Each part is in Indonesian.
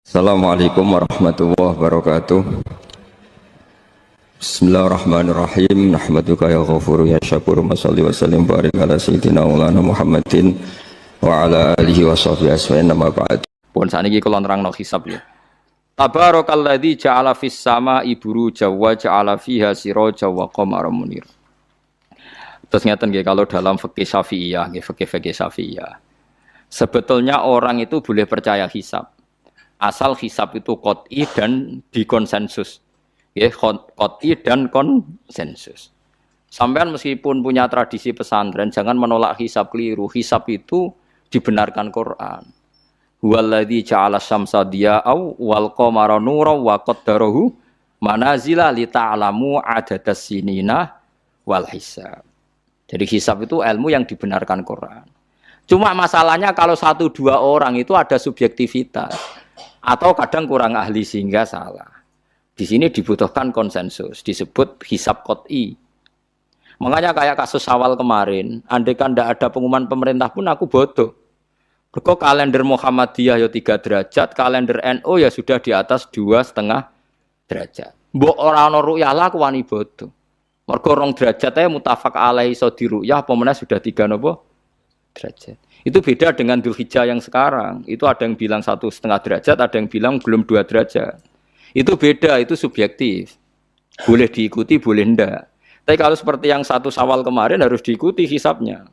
Assalamualaikum warahmatullahi wabarakatuh. Bismillahirrahmanirrahim. Nahmaduka ya ghafuru ya syakuru. Mashalli wa sallim barik ala sayyidina maulana Muhammadin wa ala alihi wa sahbihi asma'in nama ba'd. Pun sakniki kula nerangno hisab ya. Tabarakalladzi ja'ala fis sama'i buruja wa ja'ala fiha siraja wa qamaran munir. Terus ngeten nggih kalau dalam fikih Syafi'iyah, nggih fikih Syafi'iyah. Sebetulnya orang itu boleh percaya hisab. Asal hisab itu qot'i dan dikonsensus. Ya, qot'i dan konsensus. Sampean meskipun punya tradisi pesantren, jangan menolak hisab keliru. Hisab itu dibenarkan Quran. Huwallazi ja'ala syamsa diya'aw wal qamara nuran wa qaddarahu manazila li ta'lamu adadas sinina wal hisab. Jadi hisab itu ilmu yang dibenarkan Quran. Cuma masalahnya kalau 1-2 orang itu ada subjektivitas. Atau kadang kurang ahli sehingga salah. Di sini dibutuhkan konsensus, disebut hisab qot'i. Makanya kayak kasus awal kemarin, andai kan tidak ada pengumuman pemerintah pun aku bodoh. Kok kalender Muhammadiyah ya 3 derajat, kalender NU ya sudah di atas 2,5 derajat. Mbok ora ana ru'yah lah aku wani bodoh. Mergo 2 derajat ae mutafaq alaihi iso diru'yah apa meneh sudah 3 napa derajat. Itu beda dengan Dzulhijjah yang sekarang. Itu ada yang bilang 1,5 derajat, ada yang bilang belum 2 derajat. Itu beda, itu subjektif. Boleh diikuti, boleh enggak. Tapi kalau seperti yang 1 Syawal kemarin harus diikuti hisabnya.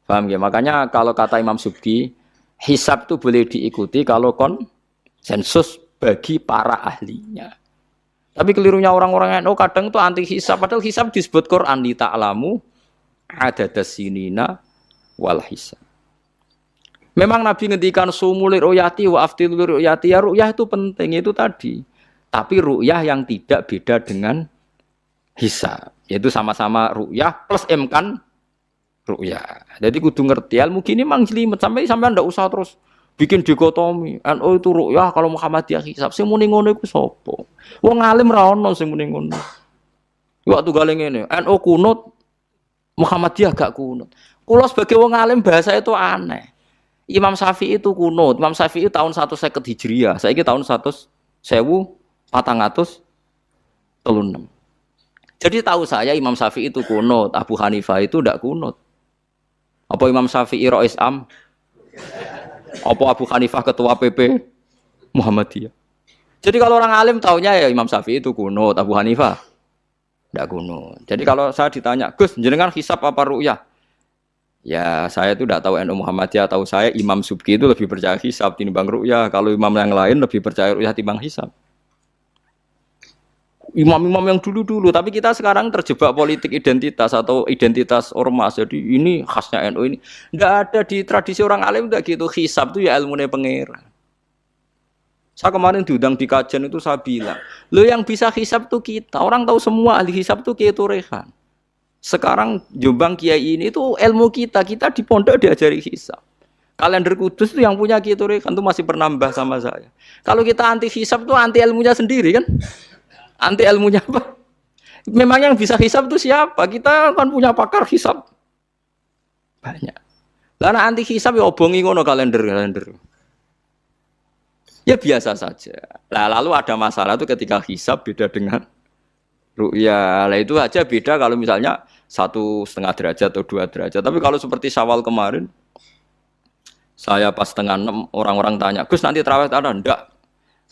Paham ya? Makanya kalau kata Imam Subki, hisab itu boleh diikuti kalau konsensus bagi para ahlinya. Tapi kelirunya orang-orang NU kadang itu anti hisab. Padahal hisab disebut Quran li ta'lamu adadas sinina wal hisab. Memang Nabi ngendikan sumulir ru'yati wa aftilur ru'yati, ya ru'yah itu penting, itu tadi. Tapi ru'yah yang tidak beda dengan hisab, yaitu sama-sama ru'yah plus imkan ru'yah. Jadi kudu ngerti ilmu gini mang jelimet sampai ndak usah terus bikin dikotomi. NU itu ru'yah, kalau Muhammadiyah hisab. Sing muni ngono iku sapa? Wong alim ra ono sing muni ngono. Waktu gale ngene, NU kunut, Muhammadiyah gak kunut. Kula sebagai wong alim bahasa itu aneh. Imam Syafi'i itu kunut. Imam Syafi'i tahun 150 Hijriah. Saiki tahun 1436. Jadi tahu saya Imam Syafi'i itu kunut, Abu Hanifah itu tidak kunut. Apa Imam Syafi'i Rais Am? Apa Abu Hanifah ketua PP Muhammadiyah? Jadi kalau orang alim taunya ya Imam Syafi'i itu kunut, Abu Hanifah tidak kunut. Jadi kalau saya ditanya, Gus, jenengan hisab apa ru'yah? Ya saya itu tidak tahu NU Muhammadiyah, tahu saya Imam Subki itu lebih percaya hisab timbang ru'yah. Kalau imam yang lain lebih percaya ru'yah timbang hisab. Imam-imam yang dulu-dulu, tapi kita sekarang terjebak politik identitas atau identitas ormas. Jadi ini khasnya NU ini. Tidak ada di tradisi orang alim tidak gitu. Hisab itu ya ilmunya pengira. Saya kemarin diundang di kajian itu saya bilang, lo yang bisa hisab itu kita. Orang tahu semua ahli hisab itu Kiai Turehan. Sekarang Jombang Kiai ini itu ilmu kita di pondok diajari hisab. Kalender Kudus itu yang punya Kiai Turekan itu masih penambah sama saya. Kalau kita anti hisab itu anti ilmunya sendiri kan? Anti ilmunya apa? Memang yang bisa hisab itu siapa? Kita kan punya pakar hisab banyak. Lah anti hisab ya obongi ngono kalender. Ya biasa saja. Lah lalu ada masalah itu ketika hisab beda dengan ru'yah. Lah itu aja beda kalau misalnya 1,5 derajat atau 2 derajat. Tapi kalau seperti Syawal kemarin, saya pas 5:30 orang-orang tanya, Gus nanti tarawih ada? Enggak.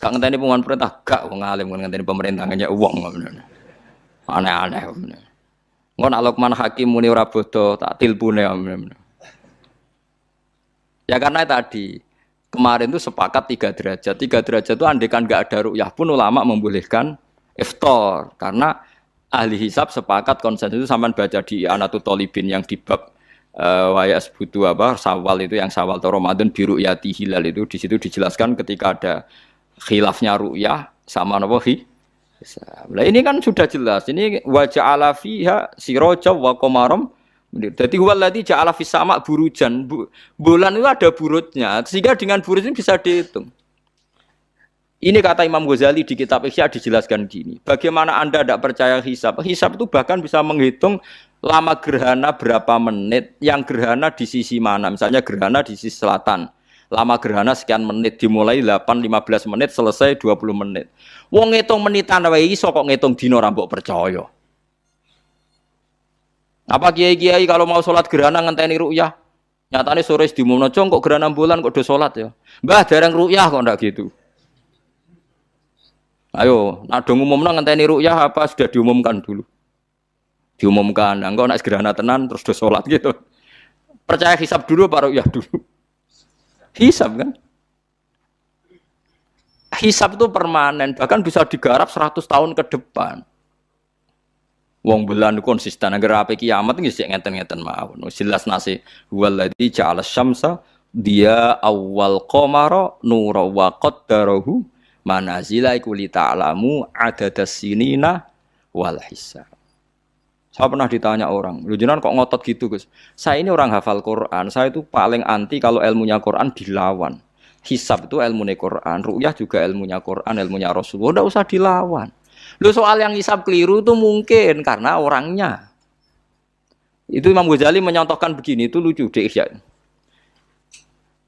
Gak ngenteni pengumuman perintah, gak wong alim ngenteni pemerintah ngenya uang. Aneh-aneh. Engko nek Luqman Hakim muni ora bodo tak tilpune. Ya karena tadi kemarin itu sepakat 3 derajat. 3 derajat itu andekan enggak ada ru'yah pun ulama membolehkan iftar karena ahli hisab sepakat konsensus itu sampean baca di Anatut Thalibin yang di bab wayas butuh Syawal itu yang Syawal atau Ramadan biru yati hilal itu di situ dijelaskan ketika ada khilafnya ru'yah sama napa hisab. Nah ini kan sudah jelas. Ini wa ja'ala fiha siraja wa qamaram. Jadi huwallazi ja'ala fis sama burujan. Bulan itu ada burutnya sehingga dengan burut ini bisa dihitung. Ini kata Imam Ghazali di kitab Ihya dijelaskan gini. Bagaimana Anda tidak percaya hisab? Hisab itu bahkan bisa menghitung lama gerhana berapa menit, yang gerhana di sisi mana. Misalnya gerhana di sisi selatan. Lama gerhana sekian menit, dimulai 8-15 menit, selesai 20 menit. Wong ngitung menitan wae iso kok ngitung dina ora mbok percaya. Apa kiai-kiai kalau mau sholat gerhana ngenteni ru'yah? Nyatane sore diumumno kok gerhana bulan kok do sholat ya. Mbah dereng ru'yah kok ndak gitu. Ayo, nak do ngumumno ngenteni ru'yah apa sudah diumumkan dulu? Diumumkan, engko nek gerhana tenan terus do sholat gitu. Percaya hisab dulu apa ru'yah dulu? Hisab kan? Hisab itu permanen, bahkan bisa digarap 100 tahun ke depan. Wong bulan konsisten agar ape kiamat nggih sik ngeten-ngeten mawon. Jelas nase waladzi ja'ala syamsa dia awal qamara nura wa qaddarahu manazila iku li ta'lamu adadas sinina wal hisab. Saya pernah ditanya orang, lu jenengan kok ngotot gitu Gus? Saya ini orang hafal Quran, saya itu paling anti kalau ilmunya Quran dilawan. Hisab itu ilmunya Quran, ru'yah juga ilmunya Quran, ilmunya Rasulullah, tidak usah dilawan. Lu soal yang hisab keliru itu mungkin karena orangnya. Itu Imam Ghazali menyontohkan begini, itu lucu deh ya.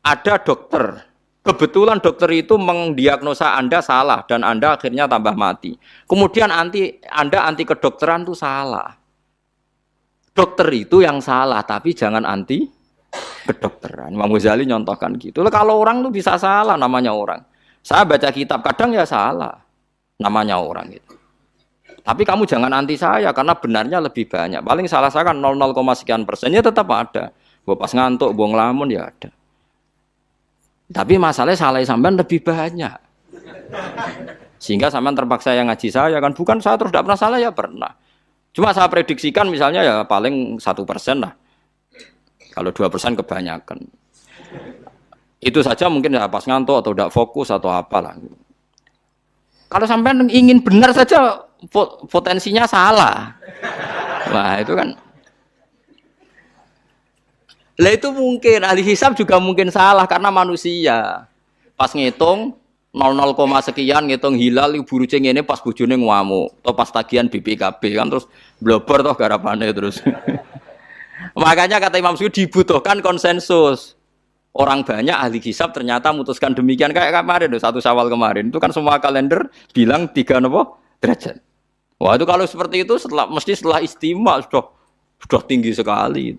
Ada dokter, kebetulan dokter itu mendiagnosa Anda salah dan Anda akhirnya tambah mati. Kemudian Anda anti kedokteran itu salah. Dokter itu yang salah, tapi jangan anti kedokteran. Imam Ghazali nyontohkan gitu. Kalau orang tuh bisa salah, namanya orang. Saya baca kitab, kadang ya salah, namanya orang itu. Tapi kamu jangan anti saya, karena benarnya lebih banyak. Paling salah saya kan 0, sekian persennya tetap ada. Pas ngantuk, buang lamun ya ada. Tapi masalahnya salah sampean lebih banyak. Sehingga sampean terpaksa yang ngaji saya kan, bukan saya terus tidak pernah salah ya pernah. Cuma saya prediksikan misalnya ya paling 1% lah. Kalau 2% kebanyakan. Itu saja mungkin ya pas ngantuk atau tidak fokus atau apalah. Kalau sampai ingin benar saja potensinya salah. Wah itu kan. Lah itu mungkin ahli hisab juga mungkin salah karena manusia. Pas ngitung 0, sekian ngitung hilal buru ceng ini pas bojone ngamuk atau pas tagihan BPKB kan terus blobor toh garapane terus. Makanya kata Imam Suyuti dibutuhkan konsensus. Orang banyak ahli hisab ternyata memutuskan demikian kayak kemarin 1 Syawal kemarin itu kan semua kalender bilang 3 derajat. Wah itu kalau seperti itu mesti setelah istimewa sudah tinggi sekali.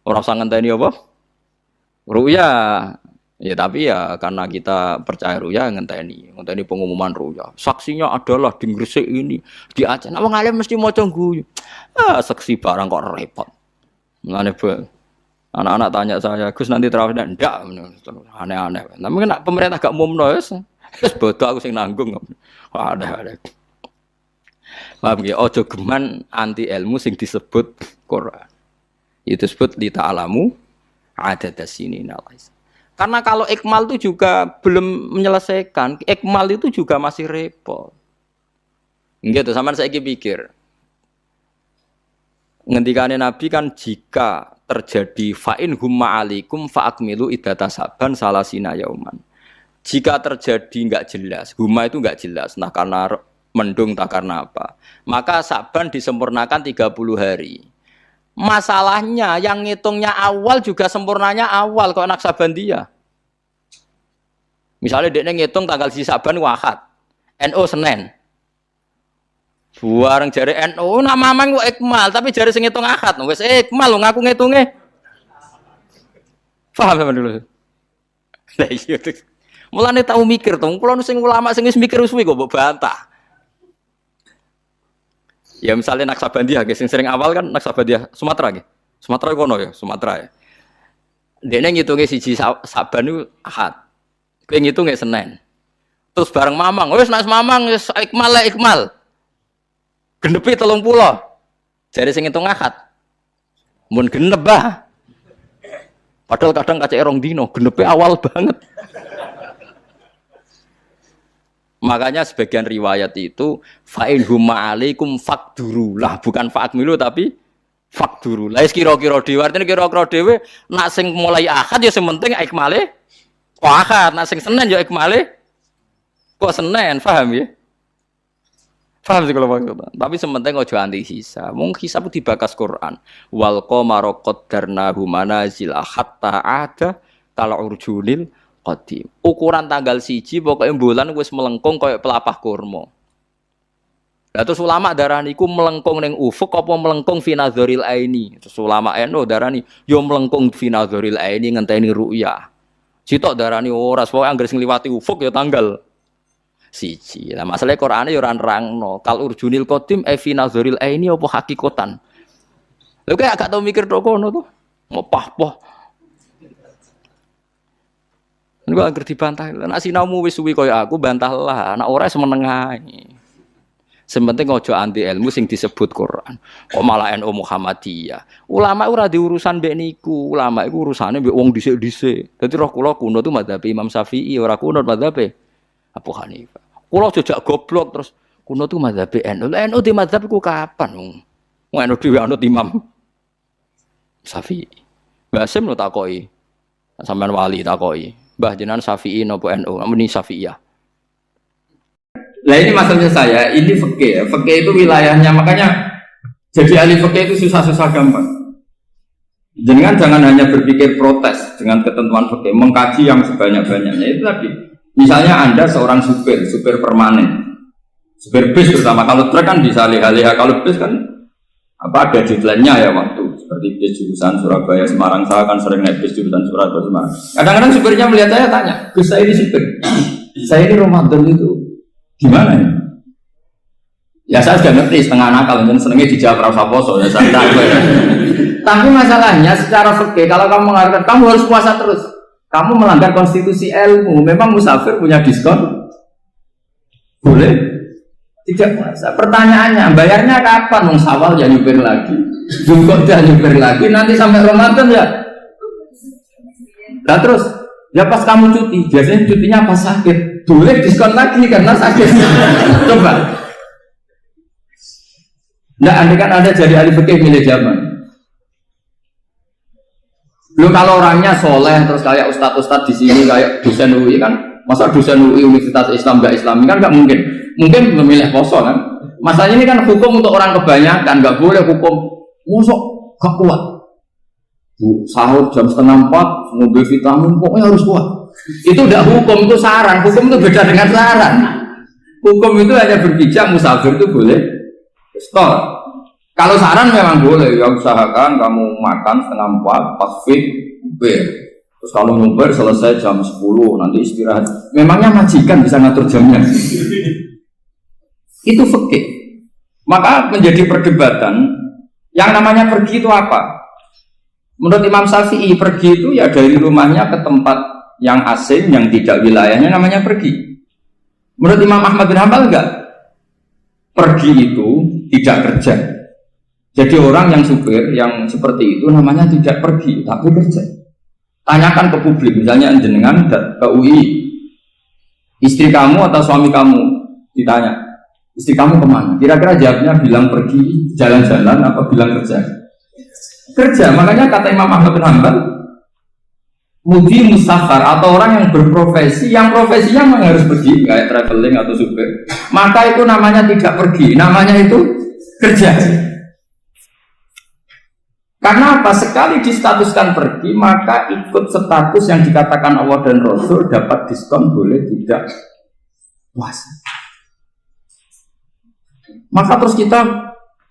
Orang sangat tadi apa? Ru'yah. Ya tapi ya karena kita percaya ru'yah ngenteni pengumuman ru'yah. Saksinya adalah di Gresik ini, di Aceh. Wong alim mesti maca guyu. Saksi barang kok repot. Mulane anak-anak tanya saya, Gus nanti terawih ndak? Aneh-aneh. Tapi kan pemerintah gak umumno wis bodoh aku sing nanggung. Ada. Paham ya? Ojo geman anti ilmu sing disebut Quran. Itu disebut li ta'lamu adadas sinina. Karena kalau ikmal itu juga belum menyelesaikan, ikmal itu juga masih repot. Gitu, sama saya pikir. Ngendikane Nabi kan jika terjadi fa'in humma alikum fa'akmilu iddata saban salasina yauman. Jika terjadi enggak jelas, humma itu enggak jelas, nah karena mendung tak karena apa, maka saban disempurnakan 30 hari. Masalahnya yang ngitungnya awal juga sempurnanya awal kok Naksabandia. Misalnya dia ngitung tanggal si Saban Ahad, NU Senin. Buareng jari NU nak mamang kok ikmal, tapi jari sing ngitung Ahad, wis ikmal ngaku ngitunge. Paham sampean dulu. Lah iya. Mulane tau mikir to, kula sing ulama sing wis mikir suwi kok mbok bantah. Ya misalnya Naksabandia, sing sering awal kan Naksabandia Sumatera nggih. Sumatera kono ya, Sumatera ya. Dene ngitunge siji Saban itu Ahad. Kowe ngitunge Senin. Terus bareng Mamang, wis nek Mamang wis ikmal. Genepi 30. Jare sing ngitung Ahad. Mun genep bah. Padahal kadang kacek rong dino, genepi awal banget. Makanya sebagian riwayat itu fa'in humma alaikum fakduru lah, bukan fa'akmilu tapi fakduru. Lah kira-kira dhewe artine kira-kira dhewe nak sing mulai Ahad ya sing penting ikmale kok Ahad, nak sing Senin ya ikmale kok Senin, paham ya? Paham sih kalau maksudnya. Tapi sementing ojo anti hisab. Wong hisab dibakas Quran. Wal qamara qaddarnahu manazila hatta ada kal urjunil qadim. Ukuran tanggal 1 pokoke bulan wis melengkung kaya pelapah kurma. Lah terus ulama darani iku melengkung ning ufuk apa melengkung fi nazaril aini. Terus ulama NU darani yo melengkung fi nazaril aini ngenteni ru'yah. Sitok darani ora pokoke anggere sing liwati ufuk ya tanggal 1. Lah masalahe Qur'ane yo ora nerangno. Kal urjunil qadim fi nazaril aini apa hakikatan. Lha kok gak tau mikir tok kono to. Ngopah-poh. Niku anggere dibantah. Nek sinaumu wis suwi kaya aku bantahlah, nek ora semeneng ae. Sementing aja anti ilmu sing disebut Quran. Kok malah NU Muhammadiyah. Ulama ora diurusan mbek niku. Ulama iku urusane mbek wong dhisik-dhisik. Dadi roh kula kuno tu madzhab Imam Syafi'i, ora kuno madzhab Abu Hanifah. Kula jejak goblok terus kuno tu madzhab NU. NU di madzhab iku kapan? Wong NU dhewe anut Imam Syafi'i. Mbah Sim lo takoki. Sampeyan wali takoki. Mbah jenengan Syafi'i napa NU? Muni Syafi'iyah. Lah ini maksudnya saya, ini fikih ya. Fikih itu wilayahnya, makanya jadi ahli fikih itu susah-susah gampang. Jangan hanya berpikir protes dengan ketentuan fikih, mengkaji yang sebanyak-banyaknya itu tadi. Misalnya Anda seorang supir permanen, supir bis terutama, kalau truk kan bisa leha-leha, kalau bis kan apa ada deadline-nya ya waktu. Seperti bis jurusan Surabaya Semarang, saya kan sering naik bis jurusan Surabaya Semarang. Kadang-kadang supirnya melihat saya tanya, "Gus, saya ini supir, saya ini Ramadan itu gimana ya?" Ya saya sudah ngerti setengah nakal, dan senengnya dijawab rasa poso ya santai. Tapi masalahnya secara fikih kalau kamu mengatakan kamu harus puasa terus, kamu melanggar konstitusi ilmu. Memang musafir punya diskon? Boleh? Tidak puasa. Pertanyaannya, bayarnya kapan? Wong Syawal ya nyupir lagi, Zulqa'dah nyupir lagi, nanti sampai Ramadan ya. Nah terus, ya pas kamu cuti, biasanya cutinya pas sakit, boleh diskon lagi karena sakit. Coba. Nah, andai kan Anda jadi ahli fikih milih zaman. Lu kalau orangnya soleh terus kayak ustadz di sini kayak dosen UI kan, masa dosen UI Universitas Islam nggak Islami kan nggak mungkin. Mungkin memilih poso kan. Masalahnya ini kan hukum untuk orang kebanyakan, nggak boleh hukum musuh gak kuat. Sahur jam 3:30 mobil vitamin pokoknya harus kuat. Itu udah hukum, itu saran. Hukum itu beda dengan saran. Hukum itu hanya berpijak musafir itu boleh stop. Kalau saran memang boleh, ya usahakan kamu makan 3:30 pas fit ber. Terus kalau ngumpul selesai jam 10 nanti istirahat. Memangnya majikan bisa ngatur jamnya? Itu fikih. Maka menjadi perdebatan yang namanya pergi itu apa? Menurut Imam Syafi'i pergi itu ya dari rumahnya ke tempat yang asing yang tidak wilayahnya namanya pergi. Menurut Imam Ahmad bin Hanbal enggak. Pergi itu tidak kerja. Jadi orang yang supir yang seperti itu namanya tidak pergi tapi kerja. Tanyakan ke publik, misalnya jenengan ke UI, istri kamu atau suami kamu ditanya, istri kamu kemana? Kira-kira jawabnya bilang pergi jalan-jalan apa bilang kerja? Kerja. Makanya kata Imam Ahmad bin Hanbal, mudi musafar atau orang yang berprofesi, yang profesinya memang harus pergi, kayak traveling atau supir, maka itu namanya tidak pergi, namanya itu kerja. Karena apa? Sekali distatuskan pergi, maka ikut status yang dikatakan Allah dan Rasul dapat diskon, boleh tidak puasa. Maka terus kita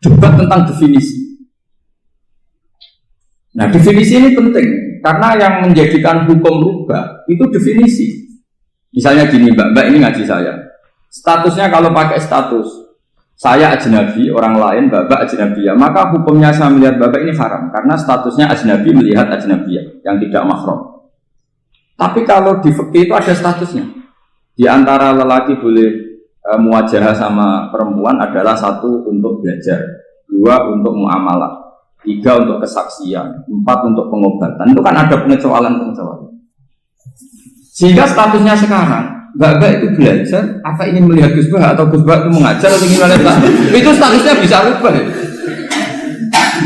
debat tentang definisi. Nah, definisi ini penting karena yang menjadikan hukum rubah itu definisi. Misalnya gini, Mbak ini ngaji saya. Statusnya kalau pakai status saya ajnabi, orang lain Bapak ajnabiyah, maka hukumnya saya melihat Bapak ini haram karena statusnya ajnabi melihat ajnabiyah yang tidak mahram. Tapi kalau di fikih itu ada statusnya. Di antara lelaki boleh muwajahah sama perempuan adalah 1 untuk belajar, 2 untuk muamalah, 3 untuk kesaksian, 4 untuk pengobatan. Itu kan ada pengecualian. Sehingga statusnya sekarang Bapak itu belajar, apa ingin melihat Gus Bah atau Gus Bah itu mengajar atau gimana? Itu statusnya bisa rubah.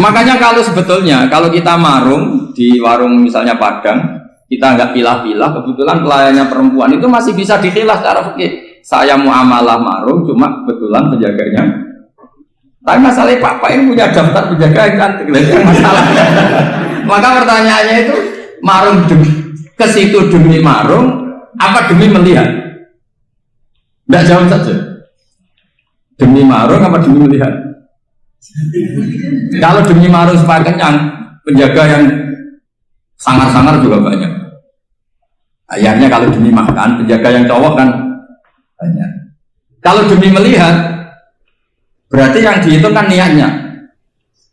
Makanya kalau sebetulnya kalau kita marung di warung misalnya Padang, kita nggak pilah-pilah, kebetulan pelayannya perempuan itu masih bisa dikhilaf secara fikih. Saya muamalah marung, cuma kebetulan penjaganya. Tapi masalahnya Pak ini punya daftar penjaga yang cantik, itu masalah. Maka pertanyaannya itu marung ke situ demi marung apa demi melihat? Tidak jawab saja. Demi marung apa demi melihat? Kalau demi marung supaya kenyang, penjaga yang sangar-sangar juga banyak. Akhirnya kalau demi makan, penjaga yang cowok kan banyak. Kalau demi melihat, berarti yang dihitung kan niatnya.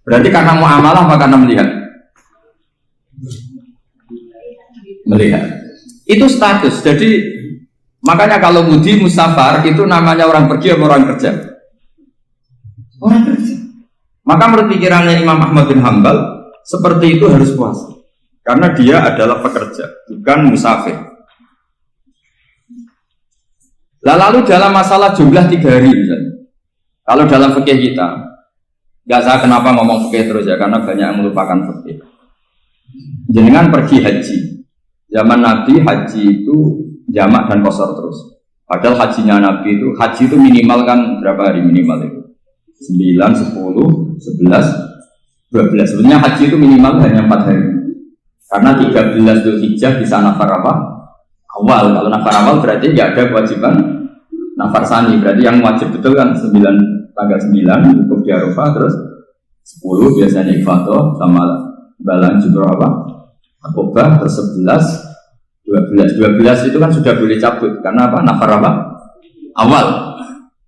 Berarti karena muamalah apa karena melihat? Melihat. Itu status. Jadi makanya kalau mudi musafar itu namanya orang pergi atau orang kerja? Orang kerja. Maka menurut pikirannya Imam Ahmad bin Hanbal seperti itu harus puasa. Karena dia adalah pekerja, bukan musafir. Lalu dalam masalah jumlah 3 hari misalnya. Kalau dalam fikih kita, nggak saya kenapa ngomong fikih terus ya, karena banyak yang melupakan fikih. Jenengan pergi haji. Zaman Nabi haji itu jamak dan qashar terus. Padahal hajinya Nabi itu, haji itu minimal kan berapa hari minimal itu? 9, 10, 11, 12. Sebenarnya haji itu minimal hanya 4 hari. Karena 13 Dzulhijjah bisa nafar apa? Awal. Kalau nafar awal berarti nggak ada kewajiban nafar sani. Berarti yang wajib betul kan 9, tanggal 9 untuk di Arafah, terus 10 biasanya ifadah sama balang jumroh apa? Akobah, terus 11, 12 itu kan sudah boleh cabut karena apa? Nafar apa? Awal.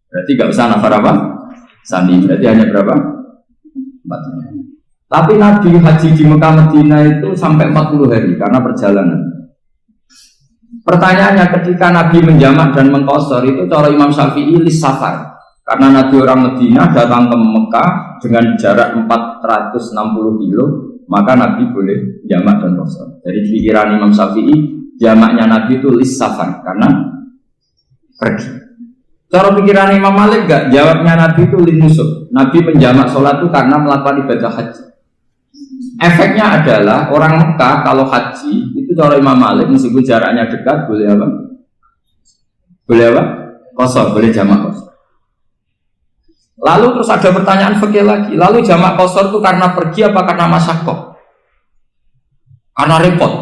Berarti nggak usah nafar apa? Sani. Berarti hanya berapa? 4. Tapi Nabi haji di Mekah Madinah itu sampai 40 hari karena perjalanan. Pertanyaannya ketika Nabi menjamak dan mengqashar itu cara Imam Syafi'i lis safar. Karena Nabi orang Madinah datang ke Mekah dengan jarak 460 kilo, maka Nabi boleh jamak dan qashar. Jadi pikiran Imam Syafi'i jamaknya Nabi itu lis safar karena pergi. Cara pikiran Imam Malik enggak, jawabnya Nabi itu lin nusuk. Nabi menjamak sholat itu karena melakukan ibadah haji. Efeknya adalah orang Mekah kalau haji itu cara Imam Malik meskipun jaraknya dekat boleh apa? Boleh apa? Qashar, boleh jamak qashar. Lalu terus ada pertanyaan fikih lagi. Lalu jamak qashar itu karena pergi apa karena masyaqqah? Karena repot.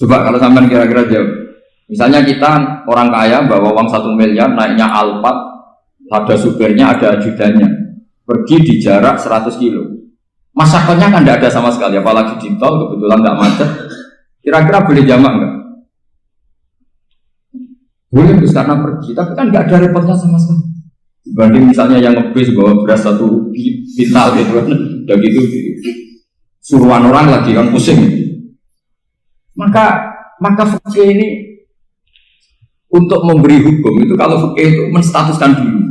Coba kalau sampean kira-kira jawab. Misalnya kita orang kaya bawa uang 1 miliar naiknya Alphard, ada supirnya, ada ajudannya, pergi di jarak 100 kilo. Masyaqqahnya kan tidak ada sama sekali, apalagi di tol kebetulan nggak macet. Kira-kira boleh jamak nggak? Boleh terus karena pergi, tapi kan nggak ada repotnya sama sekali. Dibanding misalnya yang ngebis bawa beras 1 pintal gitu kan, udah gitu suruhan orang lagi kan pusing. Maka fikih ini untuk memberi hukum itu kalau fikih itu menstatuskan dulu.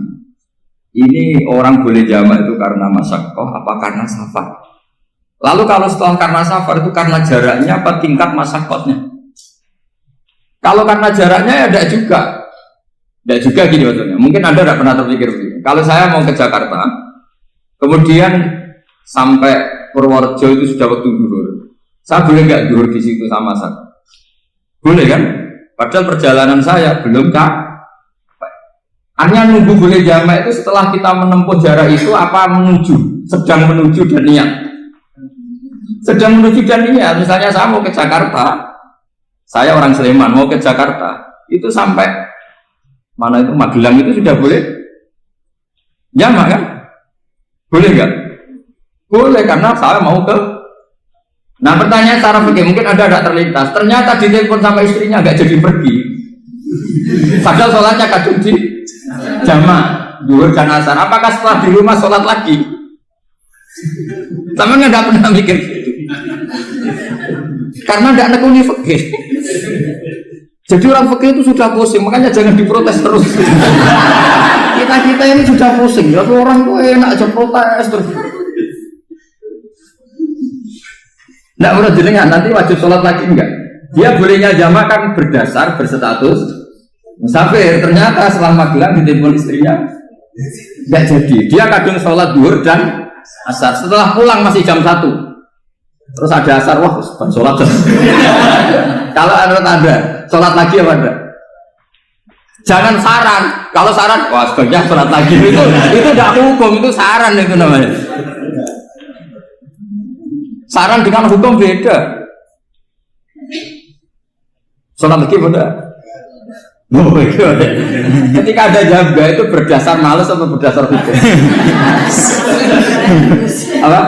Ini orang boleh jamak itu karena masyaqqah apa karena safar. Lalu kalau setelah karena safar itu karena jaraknya apa tingkat masyaqqahnya? Kalau karena jaraknya ya tidak juga. Tidak juga gini maksudnya. Mungkin Anda tidak pernah terpikir begini. Kalau saya mau ke Jakarta, kemudian sampai Purworejo itu sudah waktu zuhur. Saya boleh nggak zuhur di situ sama saya? Boleh kan? Padahal perjalanan saya belum hanya nunggu boleh jamak itu setelah kita menempuh jarak itu apa menuju, sedang menuju dan niat. Sedang menuju dan niat. Misalnya saya mau ke Jakarta, saya orang Sleman mau ke Jakarta, itu sampai mana itu Magelang itu sudah boleh jamak kan? Boleh nggak? Boleh karena saya mau ke. Nah pertanyaan secara fikih mungkin Anda tidak terlintas. Ternyata ditelepon sama istrinya nggak jadi pergi. Padahal sholatnya kadung di jamak, zuhur dan asar. Apakah setelah di rumah sholat lagi? Sama nggak pernah mikir gitu. Karena tidak nekuni fikih. Jadi orang fikih itu sudah pusing, makanya jangan diprotes terus. Kita ini sudah pusing. Lalu orang tuh enak aja protes terus. Tidak menurut jenengan nanti wajib sholat lagi enggak? Dia bolehnya jamak kan berdasar berstatus musafir. Ternyata setelah Magelang ditelepon istrinya enggak jadi. Dia kadung sholat zuhur dan asar. Setelah pulang masih jam 1. Terus ada asar, wah sholat. Kalau menurut Anda sholat lagi apa enggak? Jangan saran. Kalau saran, wah sebaiknya sholat lagi. Itu tidak hukum, itu saran itu namanya. Saran dengan hukum beda. Sholat lagi benar. Ketika ada jaga itu berdasar malas atau berdasar hukum? Apa?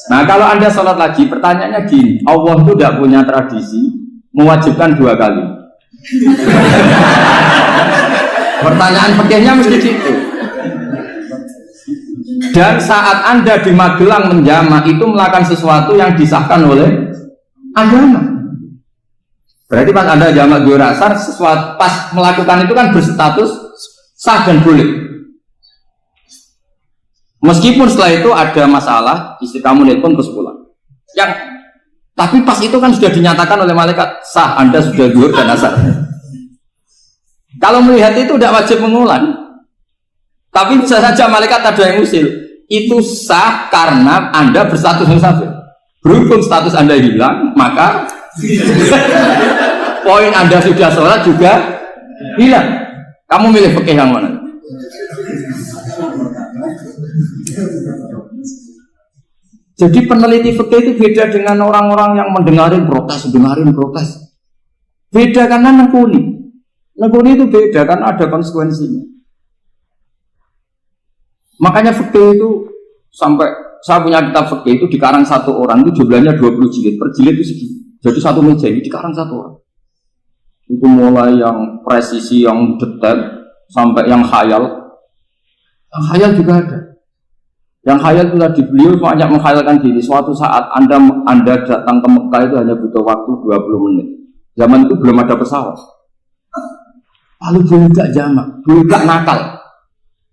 Nah kalau Anda sholat lagi, pertanyaannya gini, Allah itu tidak punya tradisi mewajibkan 2 kali. Pertanyaan fikihnya mesti gitu. Dan saat Anda di Magelang menjama itu melakukan sesuatu yang disahkan oleh agama. Berarti pas Anda jamak 2 rakaat, sesuatu pas melakukan itu kan berstatus sah dan boleh. Meskipun setelah itu ada masalah, istri kamu nelpon terus pulang. Tapi pas itu kan sudah dinyatakan oleh malaikat sah, Anda sudah zuhur dan asar. Kalau melihat itu tidak wajib mengulang. Tapi bisa saja malaikat ada yang usil. Itu sah karena Anda berstatus musafir. Berhubung status Anda hilang, maka poin Anda sudah sholat juga hilang. Kamu milih fikih yang mana? Jadi peneliti fikih itu beda dengan orang-orang yang dengarin protes. Beda karena nekuni. Nekuni itu beda karena ada konsekuensinya. Makanya fikih itu sampai saya punya kitab fikih itu dikarang 1 orang itu jumlahnya 20 jilid. Per jilid itu segini. Jadi 1 meja ini dikarang 1 orang. Itu mulai yang presisi, yang detail sampai yang khayal. Yang khayal juga ada. Yang khayal itu tadi beliau banyak menghayalkan diri. Suatu saat Anda datang ke Mekah itu hanya butuh waktu 20 menit. Zaman itu belum ada pesawat. Lalu boleh gak jamak, boleh gak nakal.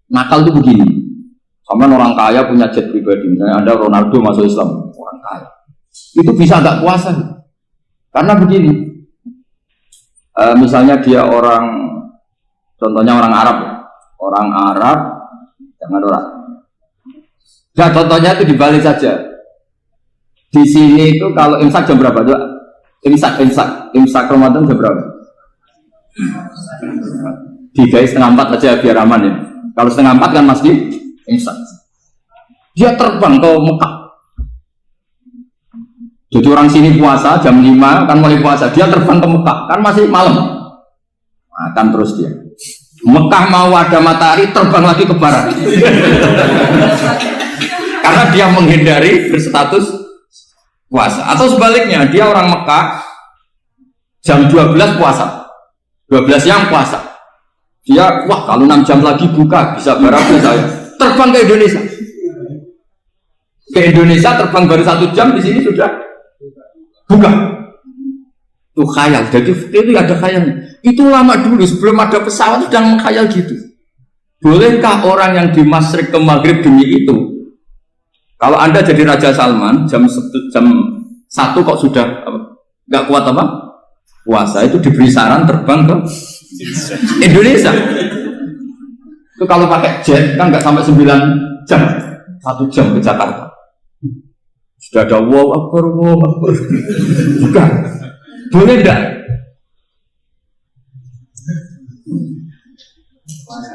Nakal itu begini. Sama orang kaya punya jet pribadi. Misalnya Anda Ronaldo masuk Islam, orang kaya. Itu bisa gak puasa. Karena begini. Misalnya dia orang, contohnya orang Arab. Orang Arab, jangan orang. Nah contohnya itu dibalik saja. Di sini itu kalau imsak jam berapa tuh? Imsak Ramadan jam berapa? 3:30 aja biar aman ya. Kalau 3:30 kan masih imsak. Dia terbang ke Mekah. Jadi orang sini puasa jam 5 kan mulai puasa. Dia terbang ke Mekah kan masih malam. Akan terus dia. Mekah mau ada matahari terbang lagi ke barat. Karena dia menghindari berstatus puasa. Atau sebaliknya, dia orang Mekah jam 12 puasa. 12 siang puasa. Dia, wah kalau 6 jam lagi buka, bisa berapa saya. Terbang ke Indonesia. Ke Indonesia terbang baru 1 jam, di sini sudah buka. Itu khayal. Jadi itu ada khayalnya. Itu lama dulu, sebelum ada pesawat sudah mengkhayal gitu. Bolehkah orang yang di Masyrik ke Maghrib demi itu? Kalau Anda jadi Raja Salman jam 1 kok sudah nggak kuat apa? Puasa itu diberi saran terbang ke Indonesia. Itu kalau pakai jet kan nggak sampai 9 jam, 1 jam ke Jakarta. Sudah ada wow akbar. Bukan. Boleh enggak?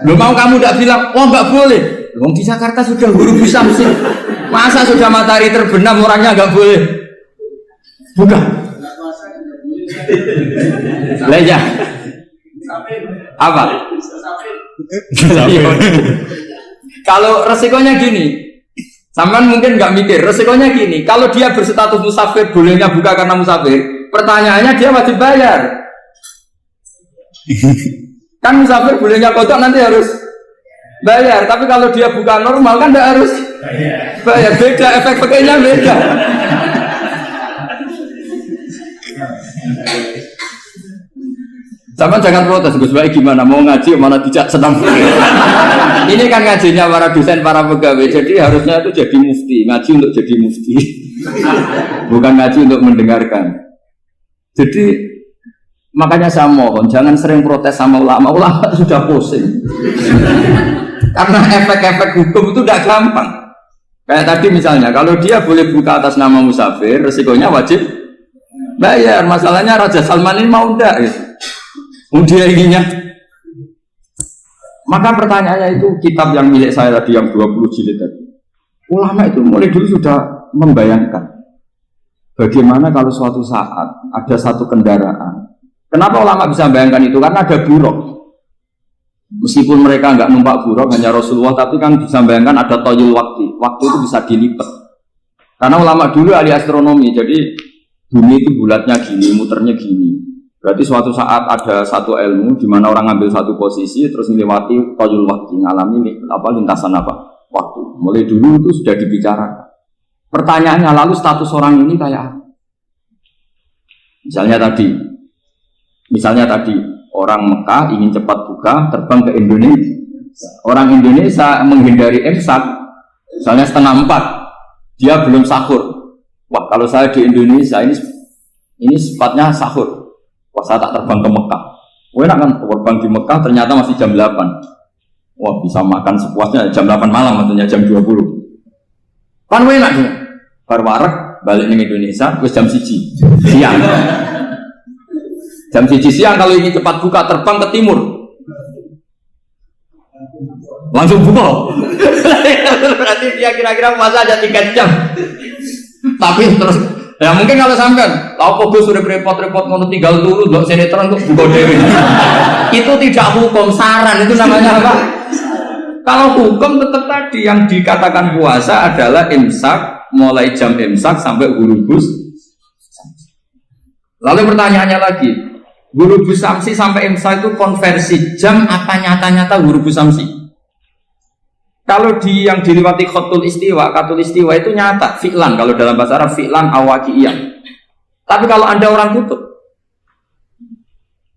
Belum mau kamu enggak bilang, oh enggak boleh. Wong di Jakarta sudah huru bisa sih. Masa sudah matahari terbenam orangnya enggak boleh? Bukan. Leja. Apa? Kalau resikonya gini, sampean mungkin nggak mikir. Resikonya gini, kalau dia berstatus musafir, bolehnya buka karena musafir. Pertanyaannya dia wajib bayar. Kan musafir bolehnya kodok nanti harus bayar. Tapi kalau dia buka normal kan tidak harus bayar. Beda, efek-efeknya beda. Sama jangan protes, Gus Baik gimana mau ngaji mana tidak senang. Ini kan ngajinya para dosen, para pegawai, jadi harusnya itu jadi mufti, ngaji untuk jadi mufti, bukan ngaji untuk mendengarkan. Jadi makanya saya mohon jangan sering protes sama ulama sudah pusing. Karena efek-efek hukum itu tidak gampang. Kayak tadi misalnya, kalau dia boleh buka atas nama musafir, resikonya wajib bayar. Masalahnya Raja Salman ini mau enggak ya? Dia inginnya. Maka pertanyaannya itu kitab yang milik saya tadi yang 20 jilid tadi. Ulama itu mulai dulu sudah membayangkan bagaimana kalau suatu saat ada satu kendaraan. Kenapa ulama bisa membayangkan itu? Karena ada buruk. Meskipun mereka nggak numpak buruk, hanya Rasulullah, tapi kan bisa membayangkan ada toyul waktu. Waktu itu bisa dilipat. Karena ulama dulu ahli astronomi, jadi bumi itu bulatnya gini, muternya gini. Berarti suatu saat ada satu ilmu di mana orang ngambil satu posisi terus melewati toyul waktu, ngalami lintasan waktu. Mulai dulu itu sudah dibicarakan. Pertanyaannya lalu status orang ini kayak apa? Misalnya tadi orang Mekah ingin cepat buka terbang ke Indonesia. Orang Indonesia menghindari imsak, misalnya 3:30, dia belum sahur. Wah, kalau saya di Indonesia ini sifatnya sahur. Wah, saya tak terbang ke Mekah. Wah, enak kan terbang di Mekah ternyata masih jam 8. Wah, bisa makan sepuasnya jam 8 malam, maksudnya jam 20. Kan enak tuh. Baru warak balik ke Indonesia, terus jam 1 siang. Jam 1 siang kalau ingin cepat buka terbang ke timur. Langsung buka. Berarti dia kira-kira puasa aja 3 jam. Tapi terus ya mungkin kalau sampean, lalu kok sudah repot-repot ngono tinggal dulu, dok sinetron kok buka dewi. Itu tidak hukum, saran itu namanya apa? Kalau hukum tetap tadi yang dikatakan puasa adalah imsak, mulai jam imsak sampai ghurubus. Lalu pertanyaannya lagi, ghurubus samsi sampai imsak itu konversi jam apa nyata-nyata ghurubus samsi? Kalau yang diliwati khatul istiwa itu nyata, fi'lan, kalau dalam bahasa Arab fi'lan awaqi'iyah. Tapi kalau Anda orang kutub,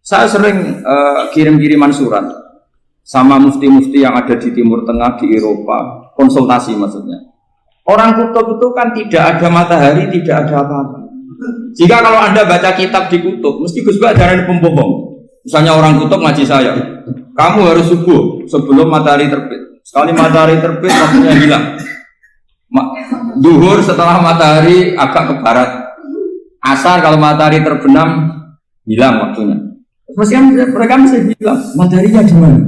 saya sering kirim-kiriman surat sama mufti-mufti yang ada di Timur Tengah, di Eropa, konsultasi maksudnya. Orang kutub itu kan tidak ada matahari, tidak ada apa-apa. Jika kalau Anda baca kitab di kutub, mesti Gus Bak darah pembohong. Misalnya orang kutub ngaji saya, kamu harus subuh sebelum matahari terbit. Sekali matahari terbit, waktunya hilang. Duhur setelah matahari agak ke barat. Asar kalau matahari terbenam, hilang waktunya. Mestinya mereka mesti bilang, mataharinya di mana?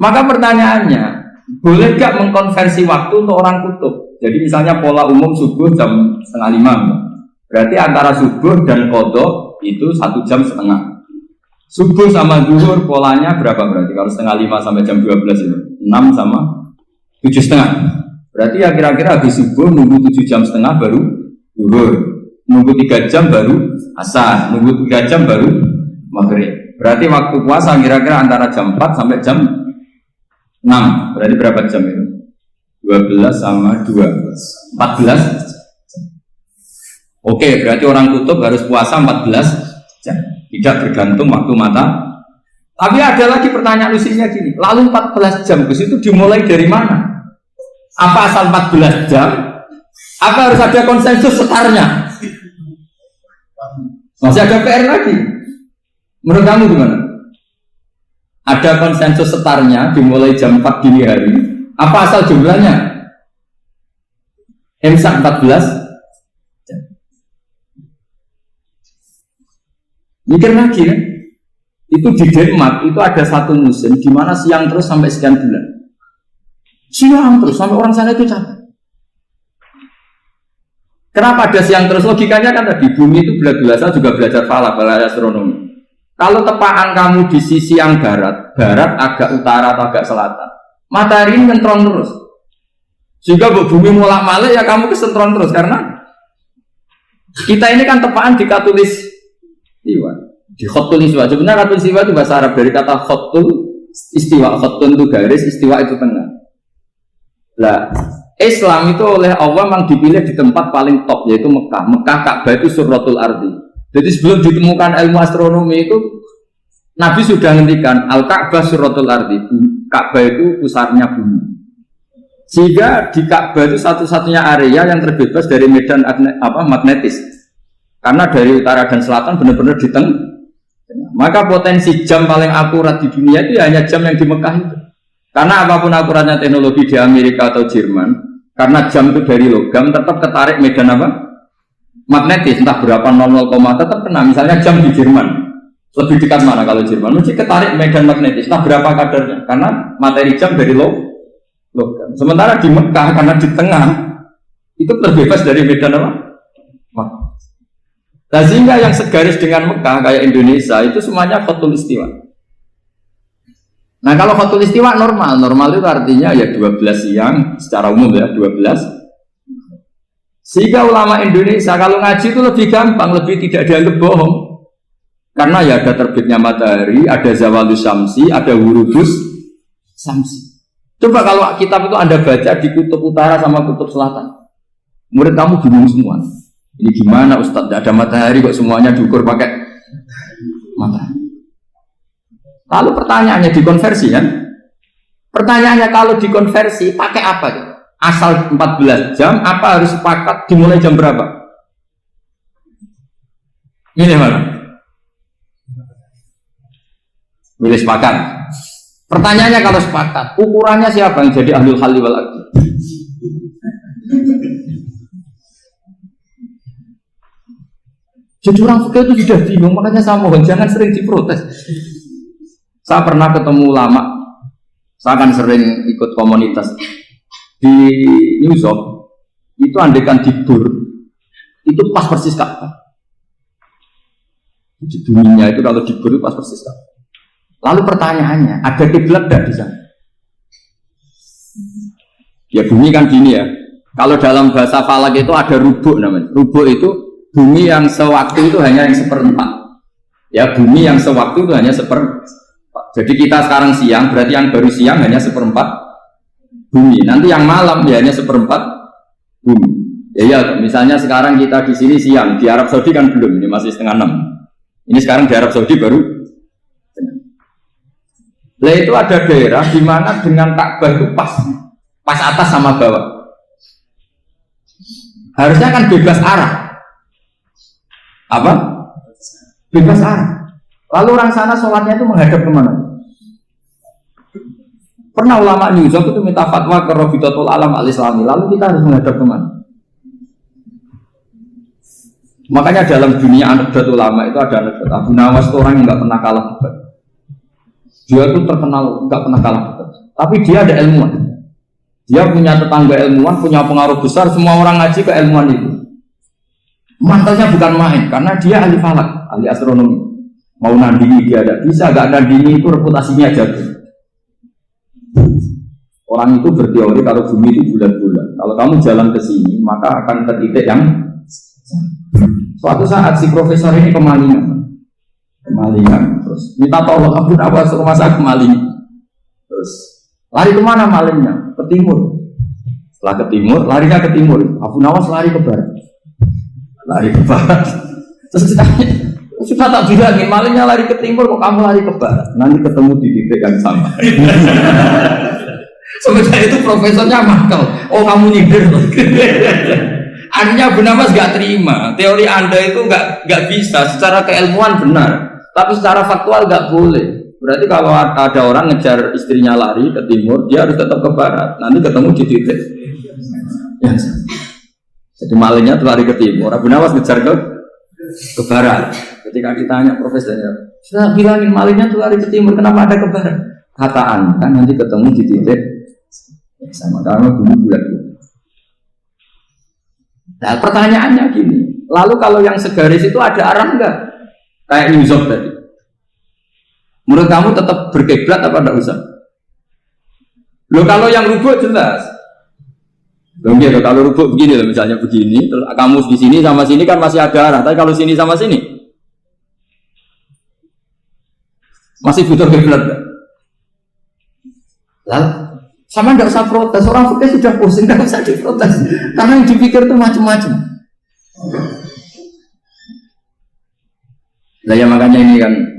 Maka pertanyaannya, boleh gak mengkonversi waktu untuk orang kutub? Jadi misalnya pola umum subuh jam 4:30. Berarti antara subuh dan qadha itu 1,5 jam. Subuh sama zuhur polanya berapa berarti? Kalau 4:30 sampai jam 12 itu 6 sama 7,5. Berarti ya kira-kira habis subuh nunggu 7,5 jam baru zuhur, nunggu 3 jam baru asar, nunggu 3 jam baru maghrib. Berarti waktu puasa kira-kira antara jam 4 sampai jam 6. Berarti berapa jam itu? 12 sama 2 14. Oke, berarti orang kutub harus puasa 14 jam. Tidak bergantung waktu mata. Tapi ada lagi pertanyaan lucunya gini, lalu 14 jam ke situ dimulai dari mana? Apa asal 14 jam? Apa harus ada konsensus setarnya? Masih ada PR lagi. Menurut kamu gimana? Ada konsensus setarnya dimulai jam 4 dini hari. Apa asal jumlahnya? Imsak 14. Mikir lagi kan, itu di Denmark itu ada satu musim di mana siang terus sampai sekian bulan, siang terus sampai orang sana itu capek. Kenapa ada siang terus? Logikanya kan tadi bumi itu saya juga belajar falak, belajar astronomi. Kalau tepaan kamu di sisi yang barat agak utara atau agak selatan, matahari ini nyentron terus, sehingga bumi mulak malik ya kamu kesentron terus karena kita ini kan tepaan di katulis. Istiwa, di khotul istiwa. Sebenarnya khotul istiwa itu bahasa Arab dari kata khotul istiwa. Khotul itu garis, istiwa itu tengah. Lah, Islam itu oleh Allah memang dipilih di tempat paling top yaitu Mekah. Mekah Ka'bah itu surratul ardi. Jadi sebelum ditemukan ilmu astronomi itu Nabi sudah ngendikan Al-Ka'bah surratul ardi. Ka'bah itu pusarnya bumi. Sehingga di Ka'bah itu satu-satunya area yang terbebas dari medan magnetis. Karena dari utara dan selatan benar-benar di tengah. Maka potensi jam paling akurat di dunia itu hanya jam yang di Mekah itu. Karena apapun akuratnya teknologi di Amerika atau Jerman, karena jam itu dari logam tetap ketarik medan magnetis, entah berapa 00, tetap kena. Misalnya jam di Jerman, lebih dekat mana kalau Jerman? Mesti ketarik medan magnetis, entah berapa kadarnya. Karena materi jam dari logam. Sementara di Mekah karena di tengah itu terbebas dari medan apa? Nah, sehingga yang segaris dengan Mekah kayak Indonesia itu semuanya khotul istiwa. Nah kalau khotul istiwa normal itu artinya ya 12 siang secara umum ya 12. Sehingga ulama Indonesia kalau ngaji itu lebih gampang, lebih tidak dianggap bohong. Karena ya ada terbitnya matahari, ada zawalus syamsi, ada wurudus syamsi. Coba kalau kitab itu Anda baca di kutub utara sama kutub selatan, murid kamu bingung semua. Ini gimana Ustadz? Tidak ada matahari kok semuanya diukur pakai matahari. Lalu pertanyaannya dikonversi kan? Pertanyaannya kalau dikonversi pakai apa? Asal 14 jam, apa harus sepakat dimulai jam berapa? Ini mana? Boleh sepakat. Pertanyaannya kalau sepakat, ukurannya siapa yang jadi ahlul halli wal aqd? Jadi orang fikih itu sudah bingung, makanya saya mohon jangan sering diprotes. Saya pernah ketemu ulama, saya kan sering ikut komunitas di New York, itu andekan tidur, itu pas persis Ka'bah. Di dunia itu kalau tidur itu pas persis Ka'bah. Lalu pertanyaannya, ada kiblat tidak di sana? Ya bumi kan gini ya. Kalau dalam bahasa falak itu ada rubuk namanya. Rubuk itu bumi yang sewaktu itu hanya yang seperempat. Ya bumi yang sewaktu itu hanya seperempat. Jadi kita sekarang siang, berarti yang baru siang hanya seperempat bumi. Nanti yang malam ya hanya seperempat bumi. Ya, misalnya sekarang kita di sini siang, di Arab Saudi kan belum, ini masih setengah 6. Ini sekarang di Arab Saudi baru. Lah itu ada daerah di mana dengan Ka'bah itu pas atas sama bawah. Harusnya kan bebas arah. Apa? Bebas arah. Lalu orang sana sholatnya itu menghadap kemana? Pernah ulama New York itu minta fatwa ke Rabitatul Alam Al-Islami. Lalu kita harus menghadap kemana? Makanya dalam dunia anekdot ulama itu ada anekdot Abu Nawas itu orang yang nggak pernah kalah debat. Dia itu terkenal nggak pernah kalah debat. Tapi dia ada ilmuwan. Dia punya tetangga ilmuwan, punya pengaruh besar. Semua orang ngaji ke ilmuwan itu. Mantelnya bukan main, karena dia ahli falak, ahli astronomi. Mau nandingi dia ada bisa, gak nandingi itu reputasinya jatuh. Orang itu berteori kalau bumi itu bulat-bulat. Kalau kamu jalan ke sini, maka akan ke titik yang suatu saat si profesor ini kemalingan, terus minta tolong Abu Nawas rumah saya kemalingan. Terus lari kemana malingnya? Ke timur. Setelah ke timur, larinya ke timur. Abu Nawas lari ke barat. Terus ditanya, sudah tak bilangin malingnya lari ke timur, kok kamu lari ke barat? Nanti ketemu di titik yang sama. Sebenarnya itu profesornya makal. Oh kamu nyindir. Artinya Abu Nawas gak terima. Teori Anda itu gak bisa. Secara keilmuan benar, tapi secara faktual gak boleh. Berarti kalau ada orang ngejar istrinya lari ke timur, dia harus tetap ke barat. Nanti ketemu di titik yang sama. Jadi malingnya tuh lari ke timur, Abu Nawas ngejar ke barat. Ketika ditanya profesornya, saya bilangin malingnya tuh lari ke timur, kenapa ada ke barat? Kataan kan nanti ketemu di titik sama karena bumi bulat. Nah pertanyaannya gini, lalu kalau yang segaris itu ada arah enggak? Kayak New York tadi. Menurut kamu tetap berkiblat apa enggak usah? Loh kalau yang rubuk jelas. Loh gitu, kalau rubuk begini loh, misalnya begini, terus kamu di sini sama sini kan masih ada arah, tapi kalau sini sama sini masih butuh kiblat. Lalu sama nggak usah protes, orang fikih sudah pusing, nggak usah diprotes, karena yang dipikir itu macam-macam. Nah ya makanya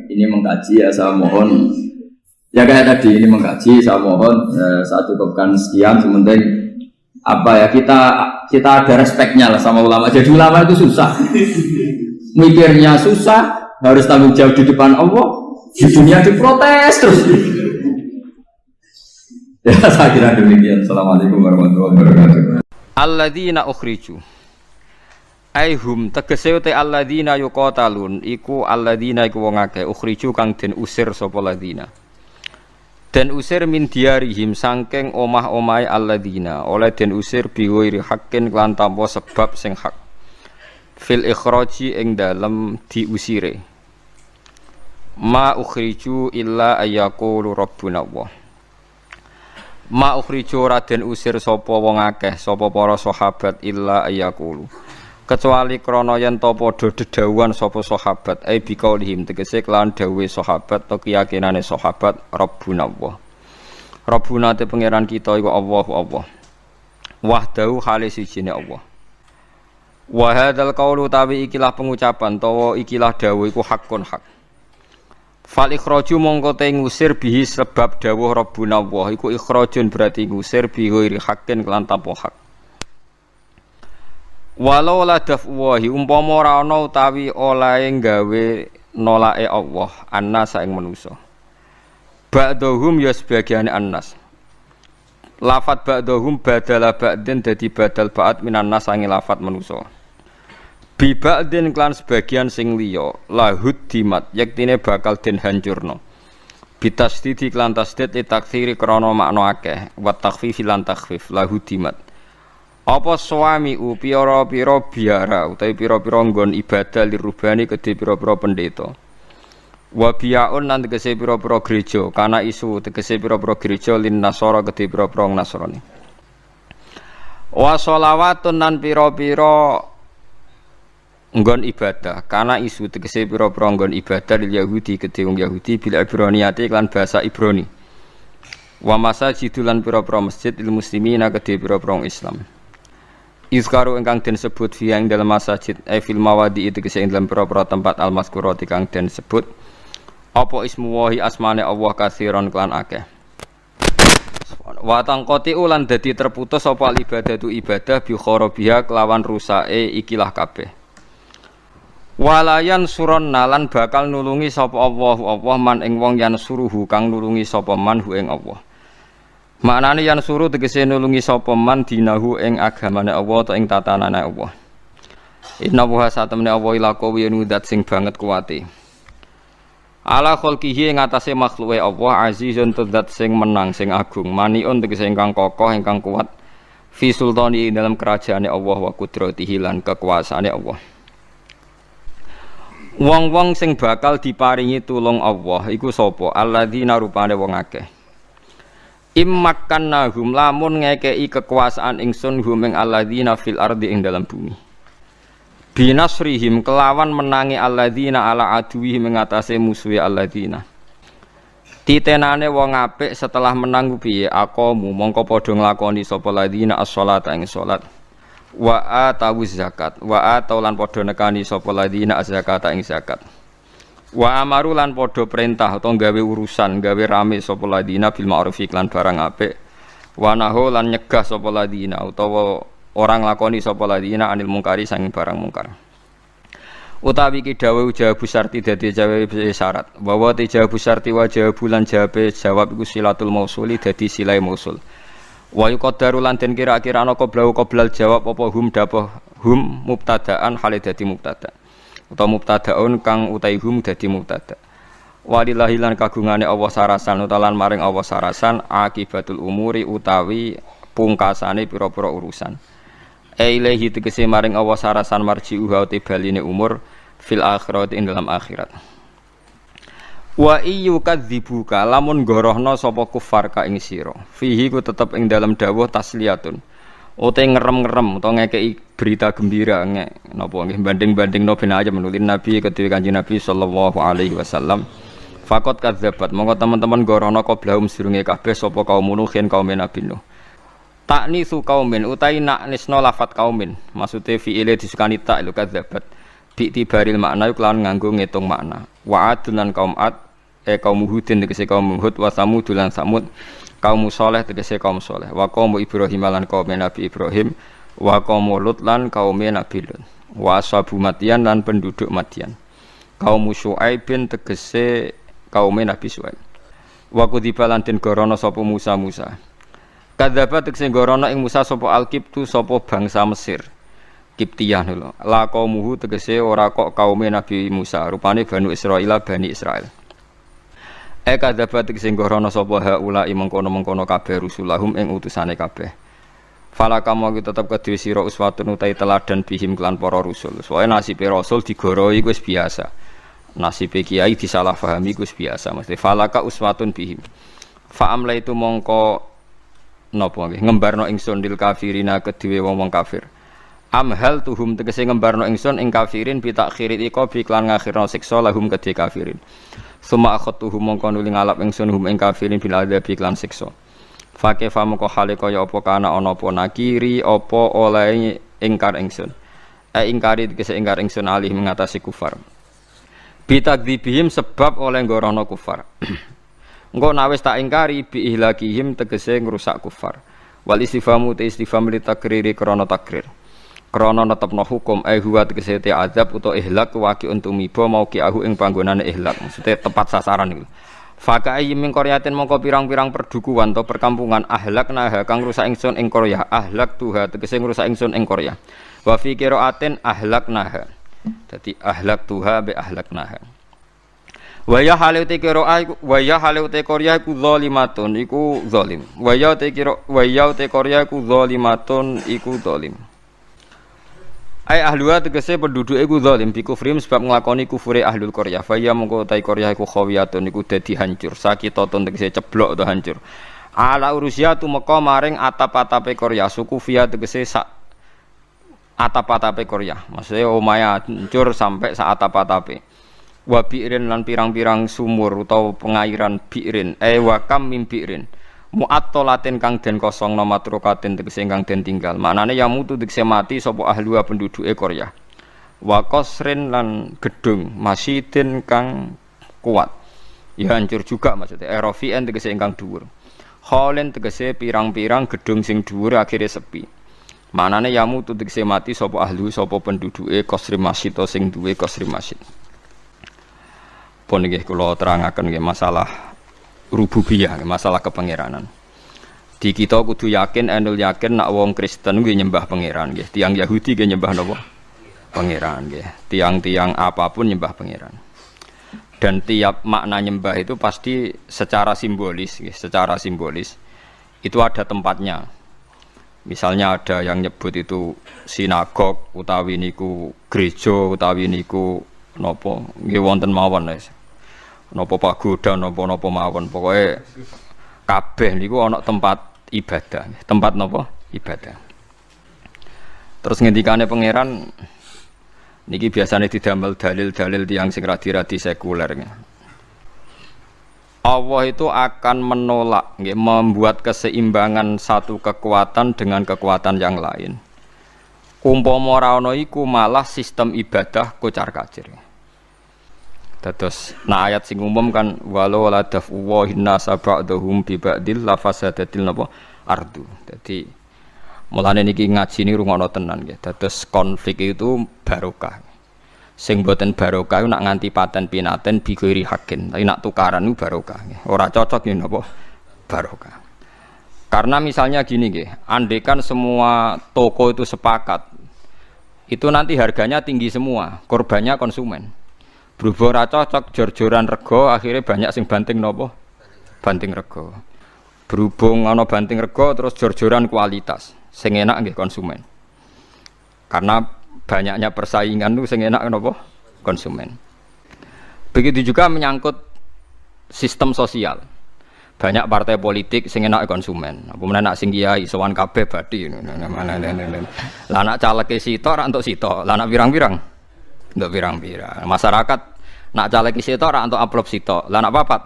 ini mengkaji ya, saya mohon ya kayak tadi ini mengkaji, saya mohon saya cukupkan sekian, sementing apa ya kita ada respeknya lah sama ulama. Jadi ulama itu susah, mikirnya susah, harus tanggung jawab di depan Allah, di dunia diprotes terus. Ya saya kira demikian. Assalamualaikum warahmatullahi wabarakatuh. Alladzina ukhriju aihum tegese te alladzina yuqatalun iku alladzina iku wong akeh ukhriju kang den usir sapa alladzina Den usir min diarihim sangking omah-omahe alladzina oleh den usir biwiri hakin lan tanpa sebab sing hak fil ikhraji ing dalem diusire ma ukhriju illa ayyaqulu rabbuna Allah ma ukhriju raden usir sapa wong akeh sapa para sahabat illa ayyaqulu kecuali krana yen ta padha dedhawuhan sapa sahabat ai biqaulihim tegese kelan dawuhe sahabat to keyakinane sahabat rabbuna Allah rabbuna te pangeran kita iku Allah wahdahu hale sijine Allah wa hadzal qaulu tawi ikilah pengucapan tawa ikilah dawuh iku hakun hak fal ikhraju mongko te ngusir bihi sebab dawuh rabbuna Allah iku ikhrajun berarti ngusir bi ghairi hakin kelan tanpa hak walau la dafwahi umpama ora ana utawi olahe gawe nolake Allah annas ing manusa ba'dhum ya sebagian annas lafat ba'dhum badala ba'din dadi badal ba'd minan nas sange lafat manusa bi ba'din klan sebagian sing liya lahud dimat yektine bakal den hancurna bitasdidi klan tasdid takthiri krana makna akeh wa takhfifi lan takhfif lahud dimat apa suami pira-pira biara utawi pira-pira nggon ibadah lirubani kedhe pira-pira pendeta wa biyaun lan tegese pira-pira gereja kana isu tegese pira-pira gereja lin nasara kedhe pira-pira nasrani wa sholawatun lan pira-pira nggon ibadah kana isu tegese pira-pira nggon ibadah lil Yahudi kedhe wong Yahudi bil Ibraniyati lan bahasa Ibrani wa masajidul lan pira-pira masjid lil muslimina kedhe pira-pira Islam izkaru ingkang den sebut fi ing dalam masjid fil mawadi itu kese ing dalam pira-pira tempat al-mazkurati kang den sebut apa ismu wahi asmane Allah katsiron klan akeh wa tangqati ulan dadi terputus apa ibadatu ibadah bi kharabiha kelawan rusake ikilah kabeh walayan suron nalan bakal nulungi sapa Allah man ing wong yan suruhu kang nulungi sapa man hu ing Allah maknane yan suruh tegese nulungi sapa man dinahu ing agamane Allah ta ing tatanane Allah. Inna wa satamne Allah ila qawiyyun dat sing banget kuwate. Ala khalqihi ing atase makhluke Allah azizun dat sing menang sing agung maniun tegese ingkang kokoh ingkang kuat fi sultani dalam kerajaane Allah wa qudratihi lan kekuasaane Allah. Wong-wong sing bakal diparingi tulung Allah iku sapa? Alladzina rupane wong akeh. Immakannahum lamun ngekei kekuasaan ingsun hum ing alladzina fil ardi ing dalam bumi binasrihim kelawan menangi alladzina ala aduwi mengatasi musuhi alladzina titenane wong apik setelah menang piye aqamu mongko padha nglakoni sapa alladzina as-sholata ing salat wa atawuz zakat wa ataulan padha nekani sapa alladzina az-zakata ing zakat wa amaru lan padha perintah utawa gawe urusan gawe rame sapa ladina bil ma'ruf lan barang apik wa nahu lan nyegah sapa ladina utawa orang lakoni sapa ladina anil mungkari sanging barang mungkar utawi iki dawuh jawabu syarti dadi jawab syarat bahwa jawabu syarti wa jawabu lan jawab iku silatul mausuli dadi silai mausul wa yuqaddaru lan den kira-kira ana qoblal jawab apa hum dapah hum mubtadaan hale dadi mubtada utawa mubtadaun kang utaihum dadi mubtada walillahi lan kagungane Allah sarasan utalan maring Allah sarasan akibatul umuri utawi pungkasane pira-pira urusan ilaihi tegese maring Allah sarasan marji'uha te baline umur fil akhirat ing dalam akhirat wa iyyu kadzibuka lamun gorohna sapa kufar ka ing sira fihi ku tetep ing dalam dawuh tasliyatun ote ngerem-ngerem utawa ngekeki berita gembira napa nggih banding-bandingno ben aja menulin Nabi kedue Kanjeng Nabi sallallahu alaihi wasallam faqat kadzabat monggo teman-teman gorono qoblahum sedurunge kabeh sapa kaum nuhin kaum Nabi Nuh taknisu kaumin utai naknisno lafat kaumin maksude fi'ile disukani tak lho kadzabat bi tibaril makna kelawan nganggo ngitung makna wa adlan kaum ad kaum Hudin tegese kaum Hud wa Samud lan Samud kaum Saleh tegese kaum Saleh wa kaum Ibrahim lan kaum Nabi Ibrahim wa kaum Lut lan kaum Nabi Lut wa ashabu Madyan lan penduduk Madyan kaum Syuaib tegese kaum Nabi Syuaib wa kudiba lan den gorono sapa Musa kadzdzaba tegese gorono ing Musa sapa Al-Qibtu sapa bangsa Mesir Kiptiyah lho la kaumuhu tegese ora kok kaum Nabi Musa rupane Bani Israil kadzabat sing gorono sapa haula mengkono-mengkono kabeh rusulahum ing utusane kabeh. Fala kamu tetep kedue sira uswatun utai teladan bihim klan para rusul. Soale nasibe rasul digoroi wis biasa. Nasibe kiai disalahpahami wis biasa. Mesti falaka uswatun bihim. Fa amla itu mongko napa nggih ngembarno ingsun dil kafirina kedue wong kafir. Amhal tuhum tegese ngembarno ingsun ing kafirin bi takhirit iqabi klan ngakhirno siksa lahum kedue kafirin. Suma akhatuhum mongko nuli ngalap ingsun hum ing kafirin bil adzabi klan siksa. Fake famoko hale kaya apa kana ana apa nakiri apa oleh ingkar ingsun. Ingkari tegese ingkar ingsun alih mengatasi kufar. Bitakdzibihim sebab oleh ngorono kufar. Engko nawis tak ingkari bi ihlakihim tegese ngrusak kufar. Wal istifamu te istifham li takriri krana takrir. Krana netepno hukum huwa tegese te azab utawa ihlak waqi untumiba mau ki ahu ing panggonane ihlak. Maksude tepat sasaran iku. Faka ayim Koryatin mongko pirang-pirang perdukuan atau perkampungan ahlakna kang rusak ingsun ing Korea ahlak tuha tegese ngrusak ingsun ing Korea wa fi qiraatin ahlaknaha dadi ahlak tuha be ahlaknaha wa ya halute qiraah wa ya halute Korea iku zalimatun iku zalim wa ya te Korea iku zalimatun iku zalim ahluha tegese penduduk iku zalim bi kufrim sebab nglakoni kufure ahlul Korea fa ya mongko ta Korea iku khawiyatun iku dadi hancur sakitatun tegese ceblok utawa hancur ala urusia tumeka maring atap-atape Korea suku via tegese sak atap-atape Korea maksudnya omaya hancur sampai sak atap-atape wa bi'rin lan pirang-pirang sumur utawa pengairan bi'rin wa kam min bi'rin mu'attolatin kang den kosong no matrukatin tegese kang den tinggal maknane ya mutu tegese mati sapa ahlua penduduke Korea wa qasrin lan gedung masjidin kang kuat ya hancur juga maksudnya rafi'an tegese ingkang dhuwur kholen tegese pirang-pirang gedung sing dhuwur akhire sepi maknane ya mutu tegese mati sapa ahlu sapa penduduke qasri masjid sing duwe qasri masjid pun nggih kula terangaken nggih masalah rububiyah, masalah kepangeranan. Di kita kudu yakin, enul yakin nak wong Kristen kuwi nyembah pangeran nggih. Tiang Yahudi nggih nyembah napa? Pangeran nggih. Tiang-tiang apapun nyembah pangeran. Dan tiap makna nyembah itu pasti secara simbolis nggih, secara simbolis. Itu ada tempatnya. Misalnya ada yang nyebut itu sinagog utawi niku gereja utawi niku napa nggih wonten mawon guys. Napa pagoda napa-napa mawon pokoke kabeh niku ana tempat ibadah tempat napa ibadah terus ngendikane pangeran niki biasane didamel dalil-dalil tiyang sing radi-radi sekuler Allah itu akan menolak nggih membuat keseimbangan satu kekuatan dengan kekuatan yang lain umpama ora ana iku malah sistem ibadah kocar-kacir. Dados nah ayat sing umum kan walau la dafu wa inna sab'dahum bi ba'dil lafasadatil napa ardu. Dadi mulane niki ngaji ni rungono tenan nggih. Dados konflik itu barokah. Sing boten barokah nak nganti paten pinaten bigori hakin. Tapi nak tukaran itu barokah nggih. Ora cocok yen napa barokah. Karena misalnya gini nggih, andekan semua toko itu sepakat itu nanti harganya tinggi semua, korbannya konsumen. Berhubung ora cocok jor-joran rego akhirnya banyak sing banting nopo banting rego berhubung ana banting rego terus jor-joran kualitas sing enak nggih konsumen karena banyaknya persaingan itu sing enak nopo konsumen begitu juga menyangkut sistem sosial banyak partai politik sing enak konsumen apa meneh nak sing kiai sowan kabeh bathi lah nak caleke sitok ra entuk sitok lah nak pirang-pirang untuk pirang-pirang masyarakat nak caleg sitok ora entuk amplop sitok lah nak papat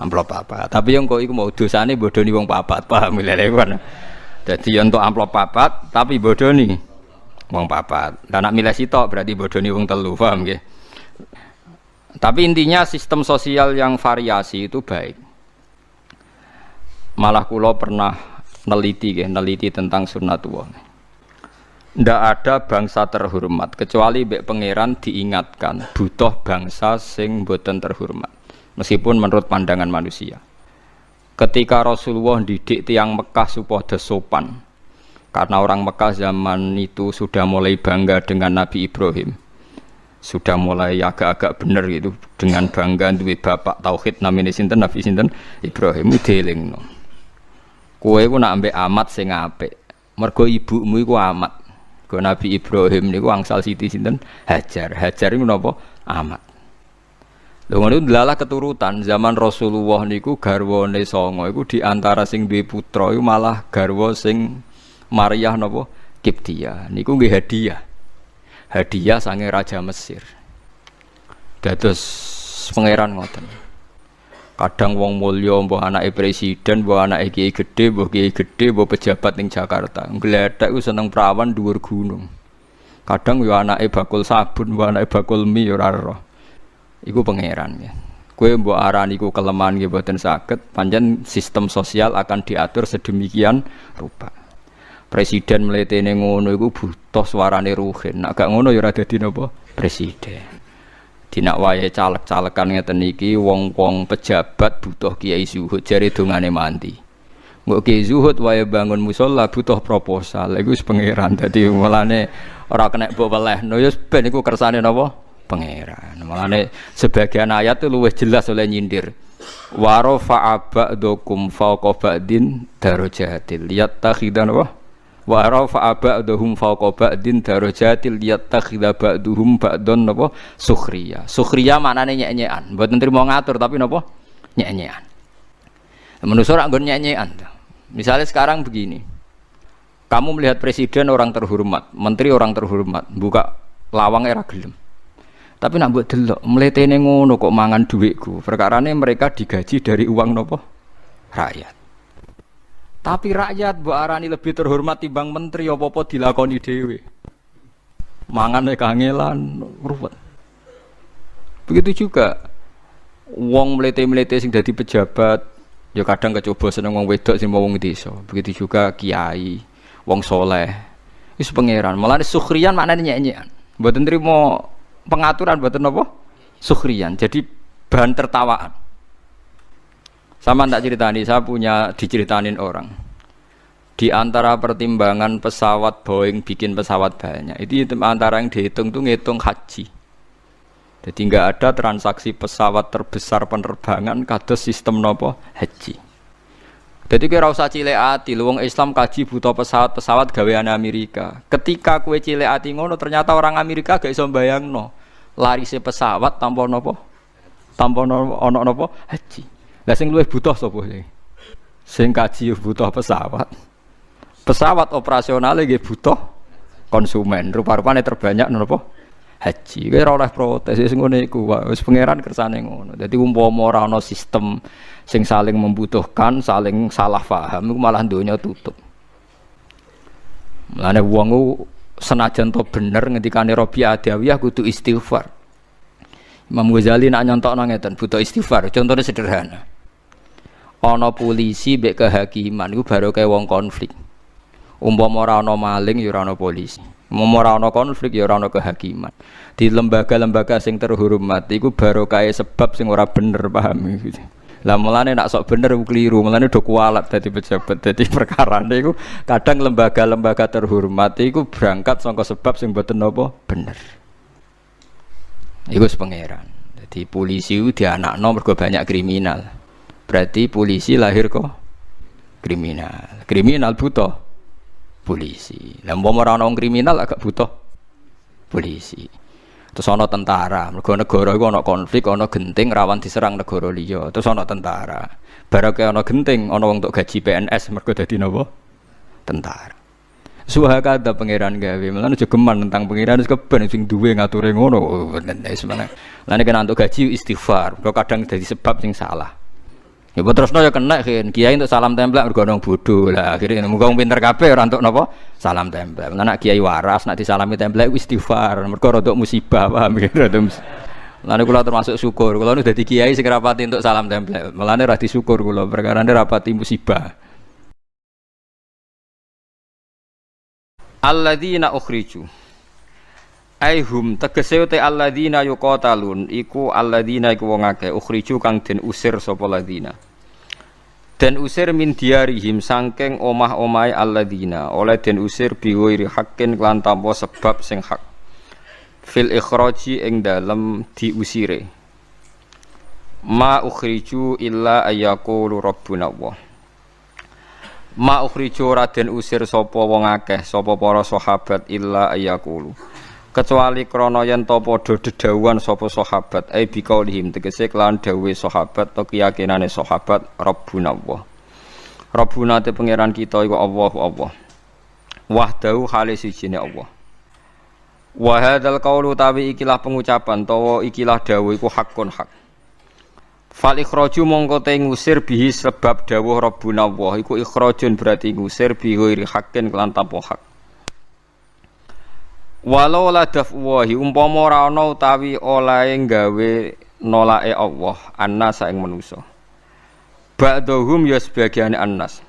amplop papat tapi yang kok iku mau dosane bodoni wong papat paham lho kan dadi entuk amplop papat tapi bodoni wong papat lah nak milih sitok berarti bodoni wong telu paham nggih tapi intinya sistem sosial yang variasi itu baik malah kula pernah neliti tentang sunnatullah. Ndak ada bangsa terhormat kecuali mbek pangeran diingatkan butuh bangsa sing boten terhormat meskipun menurut pandangan manusia. Ketika Rasulullah didik tiang Mekah supaya sopan karena orang Mekah zaman itu sudah mulai bangga dengan Nabi Ibrahim. sudah mulai agak-agak bener gitu dengan bangga duwe bapak tauhid namine sinten Nabi sinten Ibrahim dilingno. Kowe ku nak ambek amat sing apik. Mergo ibumu iku amat. Go Nabi Ibrahim niku angsal siti sinten Hajar. Hajar iku napa? Amat. Lha ngono delalah keturutan zaman Rasulullah niku garwane songo iku di antara sing duwe putra iku malah garwa sing Maryah napa? Kiptia. Niku nggih hadiah. Hadiah sange Raja Mesir. Dados pangeran ngoten. Kadang wong mulya mbah anake presiden, mbah anake kiai gedhe, mbah pejabat ning Jakarta. Ngledhek ku seneng prawan dhuwur gunung. Kadang yo anake bakul sabun, mbah anake bakul mie yo ora roh. Iku pangeran ya. Kowe mbok arani iku kelemahan nggih boten saged, pancen sistem sosial akan diatur sedemikian rupa. Presiden mletene ngono iku butuh suarane ruhin. Nek gak ngono ya ora dadi napa presiden. Dinak wae caleg-calekan ngeten iki wong-wong pejabat butuh kiai zuhud jare dongane mandi. Mbok kiai zuhud wae bangun musala butuh proposal. Iku wis pangeran. Dadi mulane ora kena mbok welehno ya ben iku kersane napa pangeran. Mulane sebagian ayat itu luwih jelas oleh nyindir. Wa rafa'a ba'dukum fawqa ba'din darajatil yattakhidhan wa wa rafa'a ba'dahum fawqa ba'din darajatil yattakhidha ba'duhum ba'don napa sukhriya. Sukhriya maknane nyek-nyekan, mboten trimo ngatur tapi napa nyek-nyekan. Manusa ora nggon nyek-nyekan. Misalnya sekarang begini. Kamu melihat presiden orang terhormat, menteri orang terhormat, buka lawang era gelem. Tapi nak mbok delok mletene ngono kok mangan dhuwitku. Perkarane mereka digaji dari uang napa? Rakyat. Tapi rakyat mbok arani lebih terhormat timbang menteri apa-apa dilakoni dhewe. Mangane kangelan ruwet. Begitu juga wong mlete-mlete sing dadi pejabat ya kadang kecoba seneng wong wedok sing wong desa. Begitu juga kiai, wong soleh. Wis pangeran. Mulane sukhriyan maknane nyek-nyekan. Mboten trimo pengaturan mboten napa? Sukhriyan. Jadi bahan tertawaan. Sama tak ceritani, saya punya diceritanin orang. Di antara pertimbangan pesawat Boeing bikin pesawat banyak, itu antara yang dihitung tuh ngitung haji. Jadi nggak ada transaksi pesawat terbesar penerbangan kados sistem nopo haji. Jadi kira usah cilik ati, wong Islam kaji butuh pesawat gaweane Amerika. Ketika kue cilik ati ngono, ternyata orang Amerika gak iso mbayangno larise pesawat tanpa nopo, tanpa ono nopo haji. Lah sing luwih butuh sapa iki? Sing kaji butuh pesawat. Pesawat operasional nggih butuh konsumen. Rupa-rupane terbanyak napa? Haji. Kowe ora oleh protes sing ngene iku wis pangeran kersane ngono. Dadi umpama ora ana sistem sing saling membutuhkan, saling salah paham iku malah donya tutup. Mulane wong ku senajan to bener ngendikane Rabi Adawiyah kudu istighfar. Imam Ghazali nak nyontokno ngeten, butuh istighfar. Contohnya sederhana. Ana polisi mbek kehakiman iku baru kaya wong konflik. Umpama ora ana maling ya ora ana polisi. Umpama ora ana konflik ya ora ana kehakiman. Di lembaga-lembaga sing terhormat iku baru kaya sebab sing ora bener paham gitu. Lah mulane nak sok bener keliru, mulane do kualat dadi pejabat. Dadi perkarane iku kadang lembaga-lembaga terhormat iku berangkat saka sebab sing mboten napa bener. Iku pangeran. Jadi polisi itu dianakno mergo banyak kriminal. Berarti polisi lahir kok kriminal. Kriminal butuh polisi. Lah umpama ora ana kriminal agak butuh polisi. Terus ana tentara. Mergo negara iku ana konflik, ana genting rawan diserang negara liya. Terus ana tentara. Barake ana genting, ana wong tok gaji PNS mergo dadi napa? Tentara. Suhakada pangeran gawe, mulane aja geman tentang pangeran wis keben sing duwe ngature ngono. Wis meneh. Lane kena entuk gaji istighfar, kok kadang dadi sebab sing salah. Ya terusno ya kena kiai untuk salam templek mergo nang bodho. Lah akhire muga wong pinter kabeh ora entuk napa? Salam templek. Mulane kiai waras nek disalami templek istighfar, mergo rodok musibah, paham ya? Mulane kula termasuk syukur, kula nu dadi kiai sing rapati entuk salam templek. Mulane ra disyukur kula perkara rapati musibah. Alladzina ukhriju aihum tegese te alladzina yuqatalun iku alladzina iku wong akeh ukhriju kang den usir sapa alladzina den usir min diarihim saking omah-omahe alladzina oleh den usir biwiri hakin lan tanpa sebab sing hak fil ikhraji ing dalem diusire ma ukhriju illa ayyaqulu rabbuna Allah ma ukhriju raden usir sapa wong akeh sapa para sahabat illa ayyaqulu kecuali krana yen ta padha dedhawuhan sapa sahabat ai biqaulihim tegese kelan dawuhe sahabat to keyakinane sahabat rabbuna Allah rabbuna te pangeran kita iku Allah wahdahu khali sijine Allah wa hadzal qaulu tawi ikilah pengucapan tawa ikilah dawuh iku hakun hak fal ikhraju mongko te ngusir bihi sebab dawuh rabbuna Allah iku ikhrajun berarti ngusir bi ghairi haqqin kelan tanpa hak walau la dafwahi umpama ora ana utawi olahe gawe nolake Allah annas ing manusa ba'dhum ya sebagian annas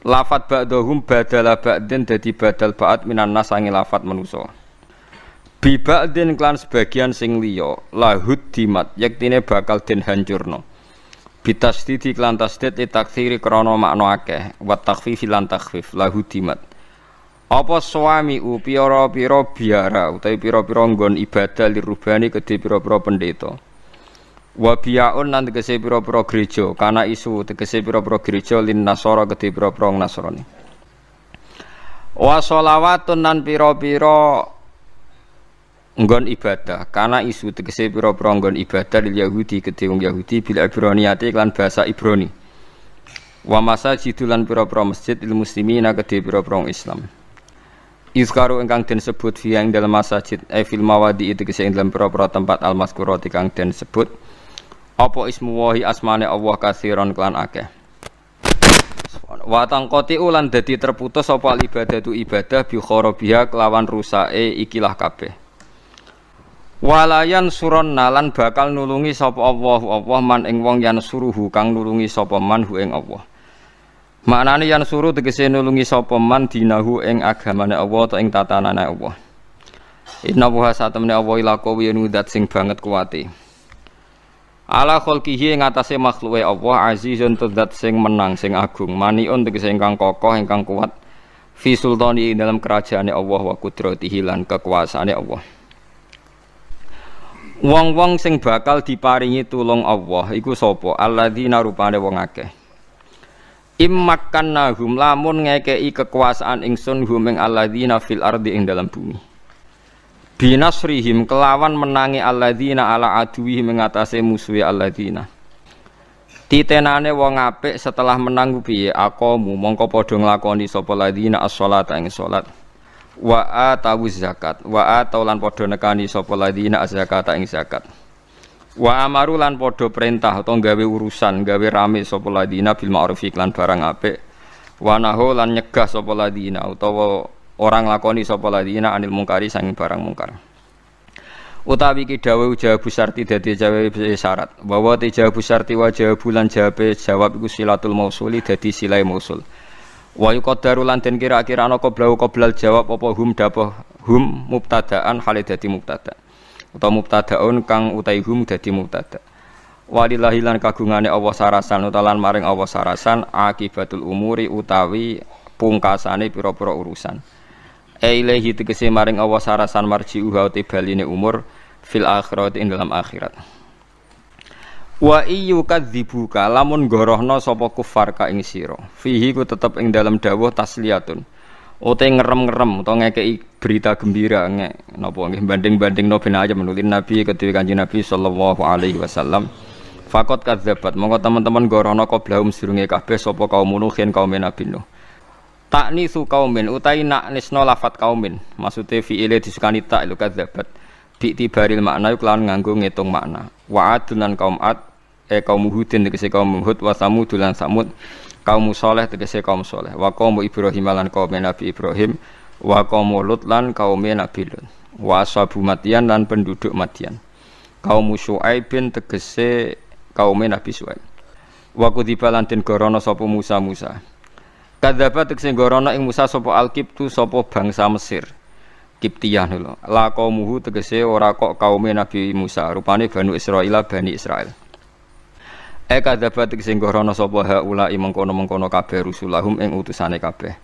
lafat ba'dhum badala ba'din dadi badal ba'd minan nas sange lafat manusa bi ba'din klan sebagian sing liya lahud dimat yektine bakal den hancurna bitasdidi klan tasdid li takthiri krana makna akeh wa takhfif lan takhfif lahud dimat apa suami pira-pira biara utawi pira-pira nggon ibadah lirubani kedhe pira-pira pendeta wa biyaun lan tegese pira-pira gereja kana isu tegese pira-pira gereja lin nasara kedhe pira-pira nasrani wa sholawatun lan pira-pira nggon ibadah kana isu tegese pira-pira nggon ibadah lil Yahudi kedhe wong Yahudi bil Ibraniyati lan bahasa Ibrani wa masajidul lan pira-pira masjid lil muslimina kedhe pira-pira Islam izkaru ingkang den sebut fi ing dalam masjid fil mawadi tegese ing dalam pira-pira tempat al mazkurati kang den sebut apa ismu wahi asmane Allah katsiran kelan akeh wa tangqati ulan dadi terputus apa ibadatu ibadah bi kharabiha kelawan rusake ikilah kabeh walayan suron nalan bakal nulungi sapa Allah man ing wong yan suruhu kang nulungi sapa man hu ing Allah maknane yan suruh tegese nulungi sapa man dinahu ing agamane Allah ta ing tatanane Allah inna wa satamne Allah ila qawi nudat sing banget kuwate ala khalqihi ing atase makhluke Allah azizun tudzat sing menang sing agung maniun tegese ingkang kokoh ingkang kuat fi sultani dalam kerajaane Allah wa qudratihi lan kekuasaane Allah wong-wong sing bakal diparingi tulung Allah iku sapa alladzina rupane wong akeh immakannahum lamun ngekeki kekuasaan ingsun hum ing alladzina fil ardi ing dalam bumi binasrihim kelawan menangi alladzina ala aduwi mengatasi musuhi alladzina titenane wong apik setelah menang piye aqamu mongko padha nglakoni sapa alladzina as-sholata ing salat wa atawuz zakat wa atau lan padha nekani sapa ladina az-zakata ing zakat wa amaru lan padha perintah utawa gawe urusan gawe rame sapa ladina bil ma'ruf lan barang apik wa nahu lan nyegah sapa ladina utawa orang lakoni sapa ladina anil mungkari sanging barang mungkar utawi ki dawuh jawabu syarti dadi jawab syarat bahwa te jawabu syarti wa jawabulan jawab iku silatul mausuli dadi silai mausul wa yuqaddaru lan den kira-kira ana qoblal jawab apa hum dapah hum mubtadaan hale dadi mubtada utawa mubtadaun kang utahi hum dadi mubtada walillahi lan kagungane Allah sarasan utawa lan maring Allah sarasan akibatul umuri utawi pungkasane pira-pira urusan ilahi tegese maring Allah sarasan marji'uha te baline umur fil akhirat ing dalam akhirat wa iyu kadzibuka lamun gorohna sapa kufar ka ing sira fihi ku tetep ing dalam dawuh tasliyatun ote ngerem-ngerem utawa ngekeki berita gembira napa nggih banding-bandingno ben aja menulin nabi kedue kanjeng nabi sallallahu alaihi wasallam faqat kadzabat monggo teman-teman gorohna qablahum sedurunge kabeh sapa kaum nuhin kaum nabi nuh taknisu kaumin utai naknisno lafat kaumin maksude fi'ile disukani tak lu kadzabat bi tibaril makna lan nganggo ngitung makna wa adunan kaum ad kaum Hudin tegese kaum Hud wa Samud lan Samud kaum Saleh tegese kaum Saleh wa kaum Ibrahim lan kaum Nabi Ibrahim wa kaum Lut lan kaum Nabi Lut wa ashabu Madyan lan penduduk Madyan kaum Syuaib tegese kaum Nabi Syuaib wa kudiba lan den gorono sapa Musa kadzaba tegese gorono ing Musa sapa Al-Qibtu sapa bangsa Mesir Kiptiyah lho la kaumuhu tegese ora kok kaum Nabi Musa rupane Bani Israil kadzaba tegese gorono sapa haula mengkono-mengkono kabeh rusulahum ing utusane kabeh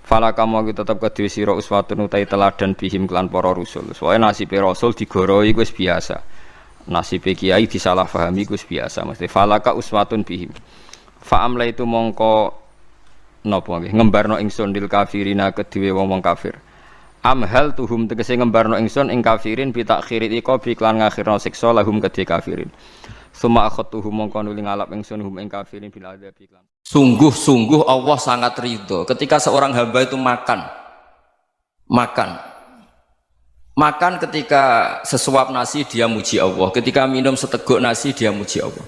Fala kamu tetep kedue sira uswatun utai teladan bihim kelan para rasul. Soale nasibe rasul digoroi wis biasa. Nasibe kiai disalahpahami wis biasa. Mesti falaka uswatun bihim. Fa amla itu mongko napa nggih ngembarno ingsun lil kafirina kedue wong kafir. Amhal tuhum tegese ngembarno ingsun ing kafirin bi takhirit iqabi lan ngakhirno siksa lahum kedue kafirin. Suma akhatuhum mongko nuli ngalap ingsun hum ing kafirin bil adzabi lan. Sungguh-sungguh Allah sangat ridho ketika seorang hamba itu makan ketika sesuap nasi dia muji Allah, ketika minum seteguk nasi dia muji Allah.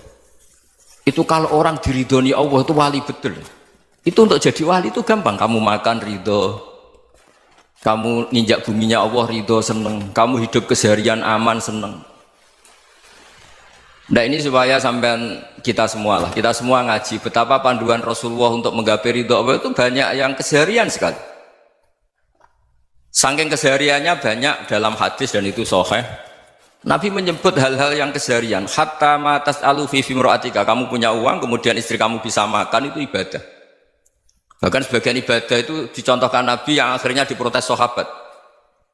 Itu kalau orang diridhoni Allah itu wali betul. Itu untuk jadi wali itu gampang, kamu makan ridho, kamu nginjak buminya Allah ridho seneng, kamu hidup keseharian aman seneng. Nah ini supaya sampean kita semua ngaji betapa panduan Rasulullah untuk menggapai ridho Allah itu banyak yang keseharian sekali. Saking kesehariannya banyak dalam hadis dan itu sahih. Nabi menyebut hal-hal yang keseharian. Hatta ma tas'alu fi imra'atika, kamu punya uang kemudian istri kamu bisa makan itu ibadah. Bahkan sebagian ibadah itu dicontohkan Nabi yang akhirnya diprotes sahabat.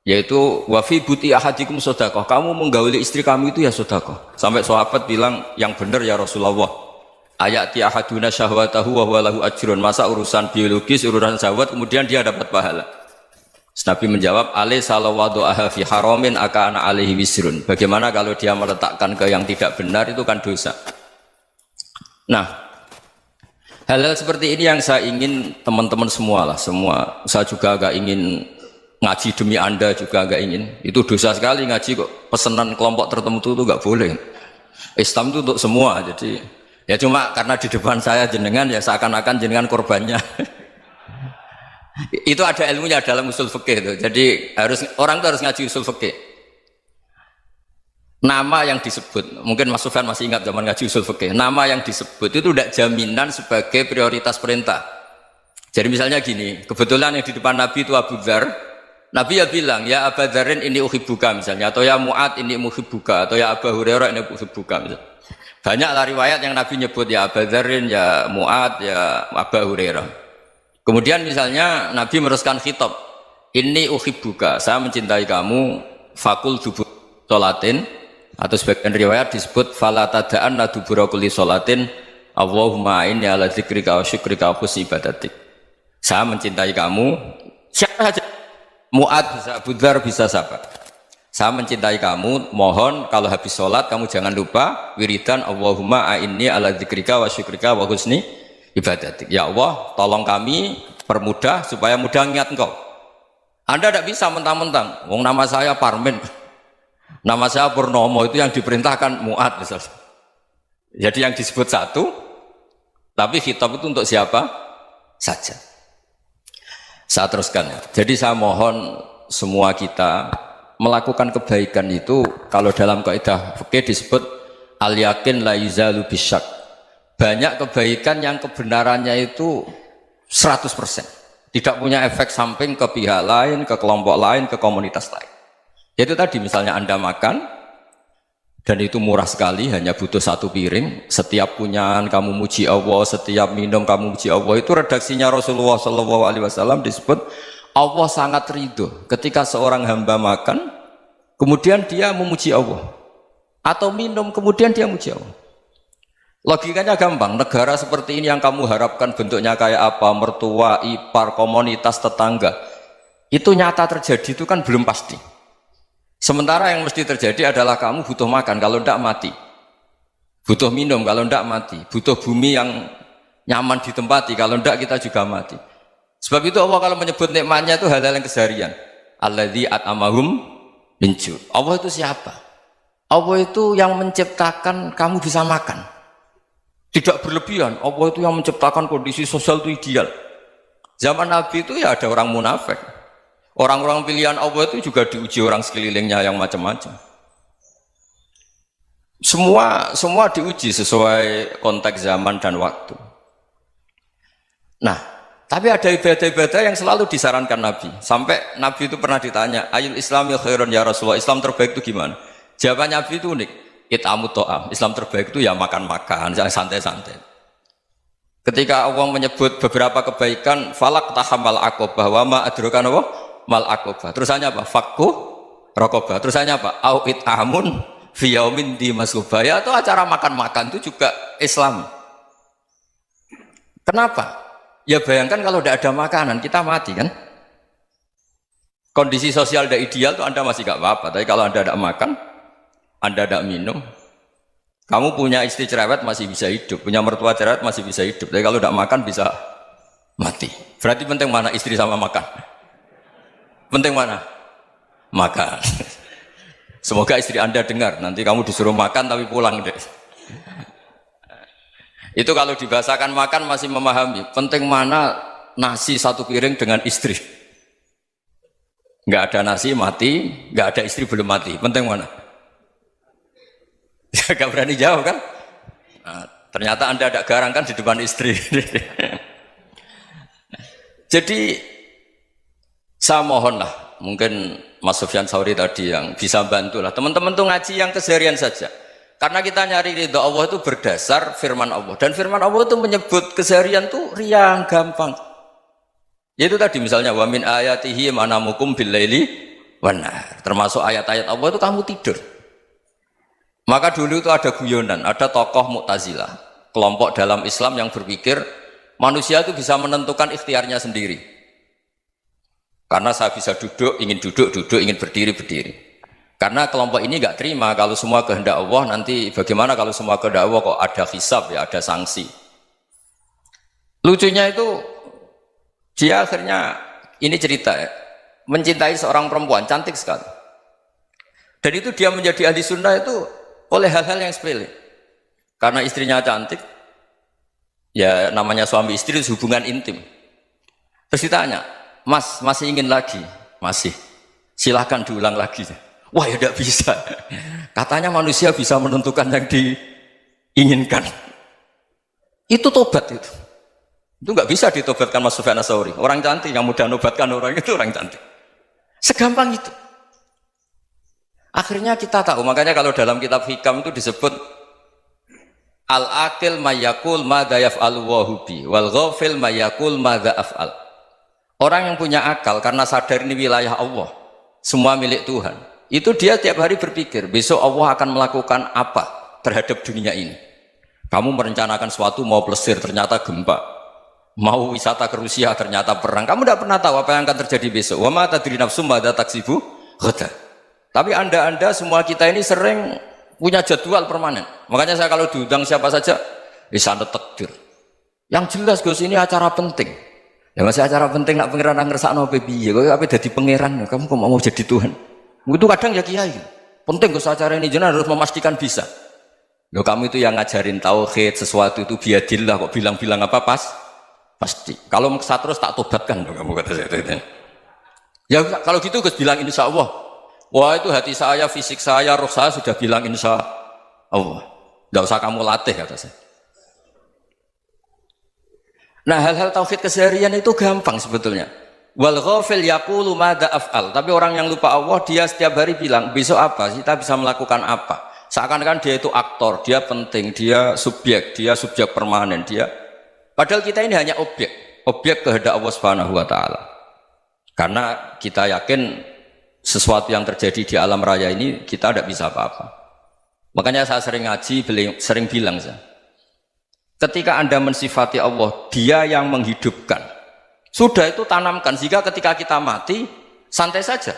Yaitu wafi buti ahadikum sodakoh, kamu menggauli istri kamu itu ya sodakoh. Sampai sahabat bilang yang benar ya Rasulullah. Ayati ahaduna syahwatahu wa huwa lahu ajrun. Masa urusan biologis, urusan syahwat kemudian dia dapat pahala. Nabi menjawab, alai salawadu'aha fi haramin akana alaihi wisrun. Bagaimana kalau dia meletakkan ke yang tidak benar itu kan dosa. Nah, hal-hal seperti ini yang saya ingin teman-teman semua lah, semua. Saya juga agak ingin ngaji demi Anda juga agak ingin. Itu dosa sekali ngaji kok pesanan kelompok tertentu itu enggak boleh. Islam itu untuk semua. Jadi ya cuma karena di depan saya jenengan ya seakan-akan jenengan korbannya. Itu ada ilmunya dalam usul fikih itu. Jadi orang itu harus ngaji usul fikih. Nama yang disebut, mungkin Mas Sufyan masih ingat zaman ngaji usul fikih. Nama yang disebut itu tidak jaminan sebagai prioritas perintah. Jadi misalnya gini, kebetulan yang di depan Nabi itu Abu Dzar. Nabi ya bilang, ya Aba Dzarin ini uhibbuka misalnya, atau ya Mu'ad ini uhibbuka, atau ya Aba Hurairah ini uhibbuka misalnya. Banyaklah riwayat yang Nabi nyebut ya Aba Dzarin, ya Mu'ad, ya Aba Hurairah. Kemudian misalnya Nabi meneruskan khitab, ini uhibbuka, saya mencintai kamu, fakul dubur sholatin, atau sebagian riwayat disebut falatadaan la dubura kulli sholatin, Allahumma inni ala dzikrika wa syukrika wa husni ibadatik. Saya mencintai kamu, siapa saja. Mu'ad bisa, Abu Dzar bisa siapa? Saya mencintai kamu, mohon kalau habis sholat kamu jangan lupa wiridan Allahumma a'inni ala dzikrika wa syukrika wa husni ibadatik. Ya Allah, tolong kami permudah supaya mudah ingat engkau. Anda tidak bisa mentang-mentang, wong nama saya Parmin, nama saya Purnomo, itu yang diperintahkan Mu'ad misalnya. Jadi yang disebut satu, tapi khitab itu untuk siapa saja. Saya teruskan ya. Jadi saya mohon semua kita melakukan kebaikan itu kalau dalam kaidah fikih disebut al yakin la yuzalu bisyak. Banyak kebaikan yang kebenarannya itu 100%. Tidak punya efek samping ke pihak lain, ke kelompok lain, ke komunitas lain. Itu tadi misalnya Anda makan dan itu murah sekali, hanya butuh satu piring. Setiap punyaan kamu muji Allah, setiap minum kamu muji Allah. Itu redaksinya Rasulullah SAW disebut Allah sangat ridho ketika seorang hamba makan, kemudian dia memuji Allah, atau minum kemudian dia muji Allah. Logikanya gampang. Negara seperti ini yang kamu harapkan bentuknya kayak apa, mertua, ipar, komunitas, tetangga, itu nyata terjadi itu kan belum pasti. Sementara yang mesti terjadi adalah kamu butuh makan, kalau tidak mati. Butuh minum, kalau tidak mati. Butuh bumi yang nyaman ditempati, kalau tidak kita juga mati. Sebab itu Allah kalau menyebut nikmatnya itu hal-hal yang keseharian. Alladzi at'amahum min ju'. Allah itu siapa? Allah itu yang menciptakan kamu bisa makan. Tidak berlebihan. Allah itu yang menciptakan kondisi sosial itu ideal. Zaman Nabi itu ya ada orang munafik. Orang-orang pilihan Allah itu juga diuji orang sekelilingnya yang macam-macam. Semua diuji sesuai konteks zaman dan waktu. Nah, tapi ada ibadah-ibadah yang selalu disarankan Nabi. Sampai Nabi itu pernah ditanya, ayul islami khairun ya Rasulullah, Islam terbaik itu gimana? Jawaban Nabi itu unik. It'amut to'am. Islam terbaik itu ya makan-makan, jangan santai-santai. Ketika Allah menyebut beberapa kebaikan, falak tahamal akobah, wa ma adrokan apa? Mal akobah. Terusannya apa? Fakku rokobah. Terusannya apa? Au'id amun fiyaumin di masubaya. Atau acara makan-makan itu juga Islam. Kenapa? Ya bayangkan kalau tidak ada makanan, kita mati kan? Kondisi sosial tidak ideal tuh Anda masih gak apa-apa. Tapi kalau Anda tidak makan, Anda tidak minum, kamu punya istri cerewet masih bisa hidup, punya mertua cerewet masih bisa hidup. Tapi kalau tidak makan bisa mati. Berarti penting mana istri sama makan? Penting mana? Makan. Semoga istri Anda dengar. Nanti kamu disuruh makan tapi pulang deh. Itu kalau dibahasakan makan masih memahami. Penting mana nasi satu piring dengan istri? Nggak ada nasi mati, nggak ada istri belum mati. Penting mana? Gak berani jawab kan? Nah, ternyata Anda ada garang kan di depan istri. Jadi saya mohonlah, mungkin Mas Sufyan Sauri tadi yang bisa bantulah teman-teman tuh ngaji yang keseharian saja. Karena kita nyari ridha Allah itu berdasar firman Allah, dan firman Allah itu menyebut keseharian tuh riang gampang. Yaitu tadi misalnya wa min ayatihi manamukum bil laili wan nahar. Termasuk ayat-ayat Allah itu kamu tidur. Maka dulu itu ada guyonan, ada tokoh Mu'tazilah, kelompok dalam Islam yang berpikir manusia itu bisa menentukan ikhtiarnya sendiri. Karena saya bisa duduk, ingin duduk, ingin berdiri, berdiri. Karena kelompok ini nggak terima kalau semua kehendak Allah, nanti bagaimana kalau semua kehendak Allah kok ada hisab ya, ada sanksi. Lucunya itu dia akhirnya, ini cerita ya, mencintai seorang perempuan cantik sekali. Dan itu dia menjadi ahli sunnah itu oleh hal-hal yang sepele. Karena istrinya cantik, ya namanya suami istri itu hubungan intim. Terus ditanya, Mas, masih ingin lagi? Masih. Silahkan diulang lagi. Wah ya tidak bisa. Katanya manusia bisa menentukan yang diinginkan. Itu tobat itu. Itu nggak bisa ditobatkan Mas Sufyan Ats-Tsauri. Orang cantik yang mudah nobatkan orang itu orang cantik. Segampang itu. Akhirnya kita tahu, makanya kalau dalam kitab Hikam itu disebut al-akil mayyakul madza yaf'alu wa hubi wal ghafil mayyakul madza af'al. Orang yang punya akal karena sadar ini wilayah Allah, semua milik Tuhan, itu dia tiap hari berpikir besok Allah akan melakukan apa terhadap dunia ini. Kamu merencanakan sesuatu mau plesir ternyata gempa, mau wisata ke Rusia ternyata perang. Kamu tidak pernah tahu apa yang akan terjadi besok. Wa ma tadri nafsum madza taksibu ghadan. Tapi anda semua kita ini sering punya jadwal permanen. Makanya saya kalau diundang siapa saja, sana takdir. Yang jelas Gus ini acara penting. Ya masih acara penting nak pangeran ngersakno piye? Kowe ape dadi pangeran? Kamu kok mau jadi Tuhan? Itu kadang ya kiai. Penting Gus acara ini jenengan harus memastikan bisa. Loh kamu itu yang ngajarin tauhid, sesuatu itu biadillah kok bilang-bilang apa pasti. Kalau maksa terus tak tobatkan kamu kata saya. Ya kalau gitu Gus bilang insya Allah. Wah itu hati saya, fisik saya, roh saya sudah bilang insya Allah. Tidak usah kamu latih kata saya. Nah hal-hal tauhid keseharian itu gampang sebetulnya. Wal ghafil yaqulu madza af'al. Tapi orang yang lupa Allah dia setiap hari bilang besok apa? Kita bisa melakukan apa? Seakan-akan dia itu aktor, dia penting, dia subjek permanen, dia. Padahal kita ini hanya objek kehendak Allah Subhanahu wa taala. Karena kita yakin sesuatu yang terjadi di alam raya ini kita tidak bisa apa-apa. Makanya saya sering ngaji, sering bilang saya, ketika Anda mensifati Allah, dia yang menghidupkan. Sudah itu tanamkan, sehingga ketika kita mati, santai saja.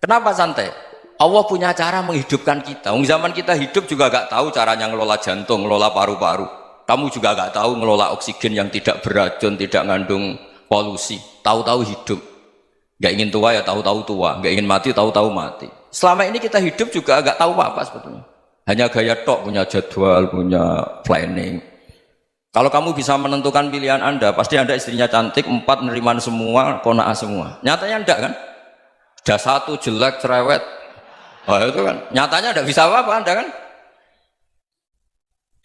Kenapa santai? Allah punya cara menghidupkan kita. Zaman kita hidup juga gak tahu caranya ngelola jantung, ngelola paru-paru. Kamu juga gak tahu ngelola oksigen yang tidak beracun, tidak mengandung polusi. Tahu-tahu hidup. Gak ingin tua ya tahu-tahu tua, gak ingin mati tahu-tahu mati. Selama ini kita hidup juga gak tahu apa sebetulnya. Hanya gaya tok, punya jadwal, punya planning. Kalau kamu bisa menentukan pilihan Anda, pasti Anda istrinya cantik, 4 neriman semua, kona'ah semua. Nyatanya enggak kan? Sudah 1 jelek, cerewet. Oh itu kan, nyatanya enggak bisa apa-apa Anda kan?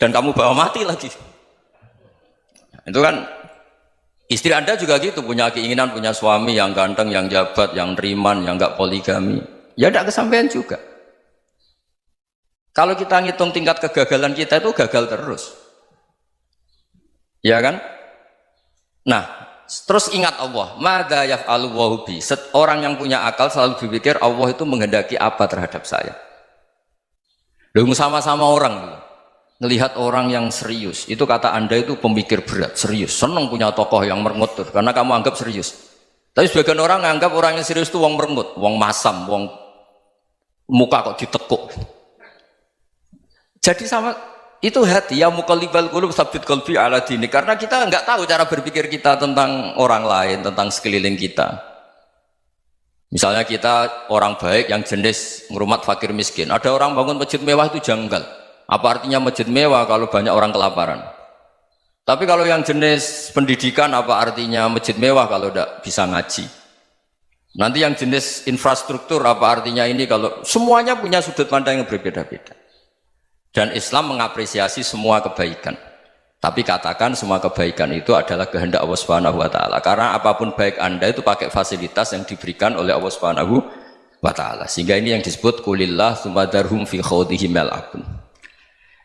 Dan kamu bawa mati lagi. Itu kan, istri Anda juga gitu, punya keinginan, punya suami yang ganteng, yang jabat, yang neriman, yang enggak poligami. Ya enggak kesampaian juga. Kalau kita ngitung tingkat kegagalan kita itu gagal terus. Ya kan? Nah, terus ingat Allah, madza yaf'alu wa bi. Orang yang punya akal selalu berpikir Allah itu menghendaki apa terhadap saya. Loh, sama-sama orang gitu. Ngelihat orang yang serius, itu kata Anda itu pemikir berat, serius, senang punya tokoh yang merengut karena kamu anggap serius. Tapi sebagian orang menganggap orang yang serius itu wong merengut, wong masam, wong muka kok ditekuk. Jadi sama itu hati ya muqallibal qulub tsabbit qalbi ala dini, karena kita nggak tahu cara berpikir kita tentang orang lain, tentang sekeliling kita. Misalnya kita orang baik yang jenis ngrumat fakir miskin, ada orang bangun masjid mewah itu janggal. Apa artinya masjid mewah kalau banyak orang kelaparan? Tapi kalau yang jenis pendidikan, apa artinya masjid mewah kalau tidak bisa ngaji? Nanti yang jenis infrastruktur, apa artinya ini kalau semuanya punya sudut pandang yang berbeda-beda. Dan Islam mengapresiasi semua kebaikan. Tapi katakan semua kebaikan itu adalah kehendak Allah Subhanahu wa taala. Karena apapun baik Anda itu pakai fasilitas yang diberikan oleh Allah Subhanahu wa taala. Sehingga ini yang disebut qulillah tsumma darhum fi khawdihim yal'abun.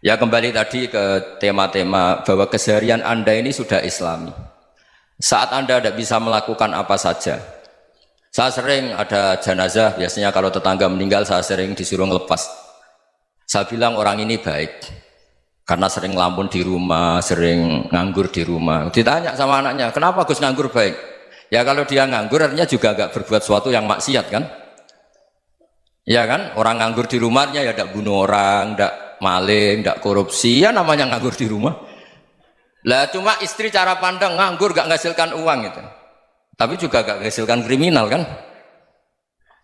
Ya, kembali tadi ke tema-tema bahwa keseharian Anda ini sudah Islami. Saat Anda tidak bisa melakukan apa saja. Saya sering ada jenazah, biasanya kalau tetangga meninggal saya sering disuruh ngelepas. Saya bilang orang ini baik karena sering ngelamun di rumah, sering nganggur di rumah. Ditanya sama anaknya, kenapa Gus nganggur baik? Ya kalau dia nganggur artinya juga agak berbuat sesuatu yang maksiat kan? Ya kan? Orang nganggur di rumahnya ya tidak bunuh orang, tidak maling, tidak korupsi, ya namanya nganggur di rumah. Lah cuma istri cara pandang nganggur gak menghasilkan uang itu. Tapi juga gak menghasilkan kriminal kan?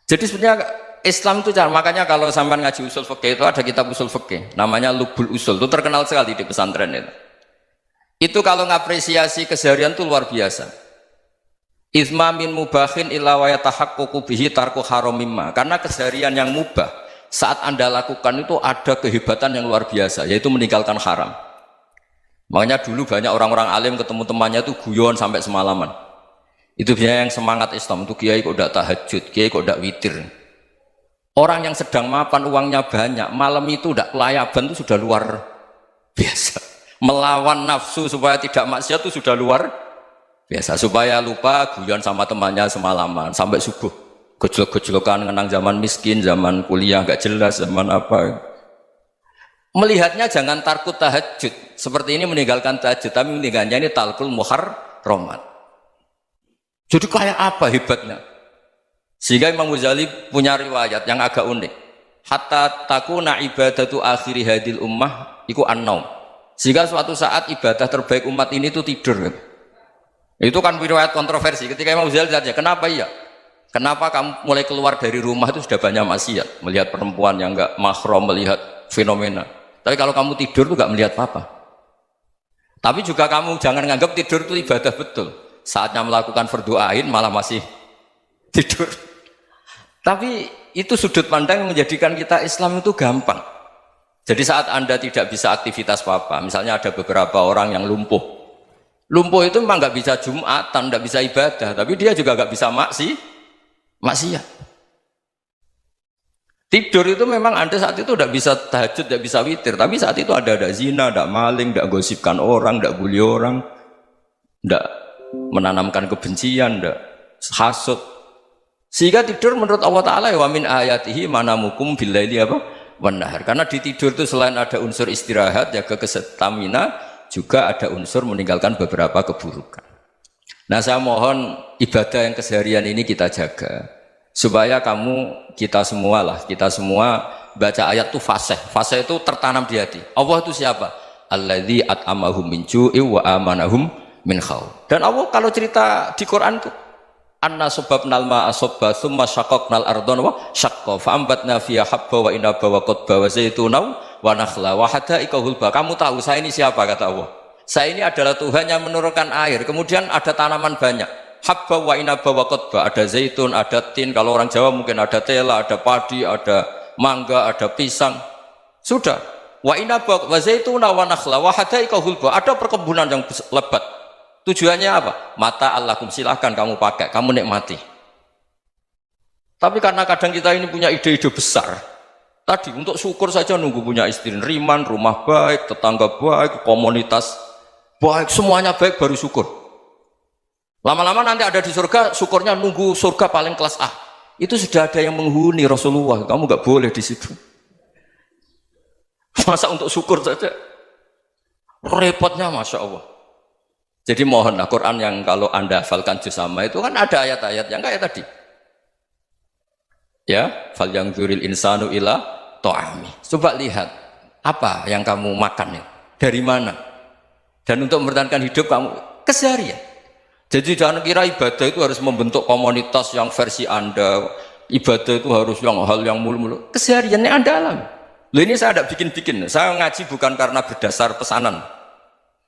Jadi sebenarnya Islam itu cara, makanya kalau sampai ngaji usul fikih itu ada kitab usul fikih namanya Lubul Usul, itu terkenal sekali di pesantren itu. Itu kalau ngapresiasi keseharian itu luar biasa. Izma min mubahin illa wa yatahaqququ bihi tarku haramimma. Karena keseharian yang mubah saat Anda lakukan itu ada kehebatan yang luar biasa, yaitu meninggalkan haram. Makanya dulu banyak orang-orang alim ketemu temannya itu guyon sampai semalaman. Itu biasanya yang semangat Islam itu, kiai kok tidak tahajud, kiai kok tidak witir. Orang yang sedang mapan uangnya banyak, malam itu tidak kelayaban itu sudah luar biasa. Melawan nafsu supaya tidak maksiat itu sudah luar biasa. Supaya lupa guyon sama temannya semalaman sampai subuh. Gejolak-gejolokan mengenang zaman miskin, zaman kuliah nggak jelas, zaman apa. Melihatnya jangan tarkut tahajud. Seperti ini meninggalkan tahajud, tapi meninggalkannya ini talkul muharramat. Jadi kayak apa hebatnya? Sehingga Imam Ghazali punya riwayat yang agak unik. Hatta takuna ibadatu akhiri hadil ummah iku an-naum. Sehingga suatu saat ibadah terbaik umat ini itu tidur. Itu kan riwayat kontroversi. Ketika Imam Ghazali tanya, kenapa iya? Kenapa kamu mulai keluar dari rumah itu sudah banyak maksiat? Melihat perempuan yang enggak mahram, melihat fenomena. Tapi kalau kamu tidur itu enggak melihat apa-apa. Tapi juga kamu jangan nganggap tidur itu ibadah betul. Saatnya melakukan fardu ain malah masih tidur. Tapi itu sudut pandang yang menjadikan kita Islam itu gampang. Jadi saat Anda tidak bisa aktivitas apa-apa, misalnya ada beberapa orang yang lumpuh. Lumpuh itu memang nggak bisa Jumatan, nggak bisa ibadah, tapi dia juga nggak bisa maksiat. Tidur itu memang Anda saat itu tidak bisa tahajud, tidak bisa witir, tapi saat itu ada zina, ada maling, tidak gosipkan orang, tidak bully orang, tidak menanamkan kebencian, tidak hasud. Sehingga tidur menurut Allah Ta'ala wa min ayatihi manamukum billaili apa? Wan-nahar. Karena di tidur itu selain ada unsur istirahat, jaga kestamina, juga ada unsur meninggalkan beberapa keburukan. Nah, saya mohon ibadah yang keseharian ini kita jaga. Supaya kita semua baca ayat itu fasih. Fasih itu tertanam di hati. Allah itu siapa? Alladzi at'amahum min ju'i wa amanahum min khauf. Dan Allah kalau cerita di Quran itu anna sababnal ma'a sabba thumma syaqaqnal ardha wa syaqqa fa ambatna fiha habba wa inaba wa qadba wa zaituna wa nakhla wa hadaika hulba. Kamu tahu saya ini siapa, kata Allah? Saya ini adalah Tuhan yang menurunkan air, kemudian ada tanaman banyak, habba wa inaba wa qadba, ada zaitun, ada tin, kalau orang Jawa mungkin ada tela, ada padi, ada mangga, ada pisang. Sudah. Wa inaba wa zaituna wa nakhla wa hadaika hulba, ada perkebunan yang lebat. Tujuannya apa? Mata Allahkum, silahkan kamu pakai, kamu nikmati. Tapi karena kadang kita ini punya ide-ide besar. Tadi untuk syukur saja nunggu punya istri riman, rumah baik, tetangga baik, komunitas Baik, semuanya baik baru syukur. Lama-lama nanti ada di surga, syukurnya nunggu surga paling kelas A. Itu sudah ada yang menghuni Rasulullah. Kamu nggak boleh di situ. Masa untuk syukur saja repotnya, masya Allah. Jadi mohonlah Quran yang kalau anda hafalkan juz sama itu kan ada ayat-ayat yang kayak tadi. Ya, fal yang dzuril insanu ila to'ami. Coba lihat apa yang kamu makan ya, dari mana? Dan untuk mempertahankan hidup kamu keseharian. Jadi jangan kira ibadah itu harus membentuk komunitas yang versi anda. Ibadah itu harus yang hal yang mulu-mulu. Kesehariannya anda alami. Loh, ini saya tidak bikin-bikin. Saya ngaji bukan karena berdasar pesanan.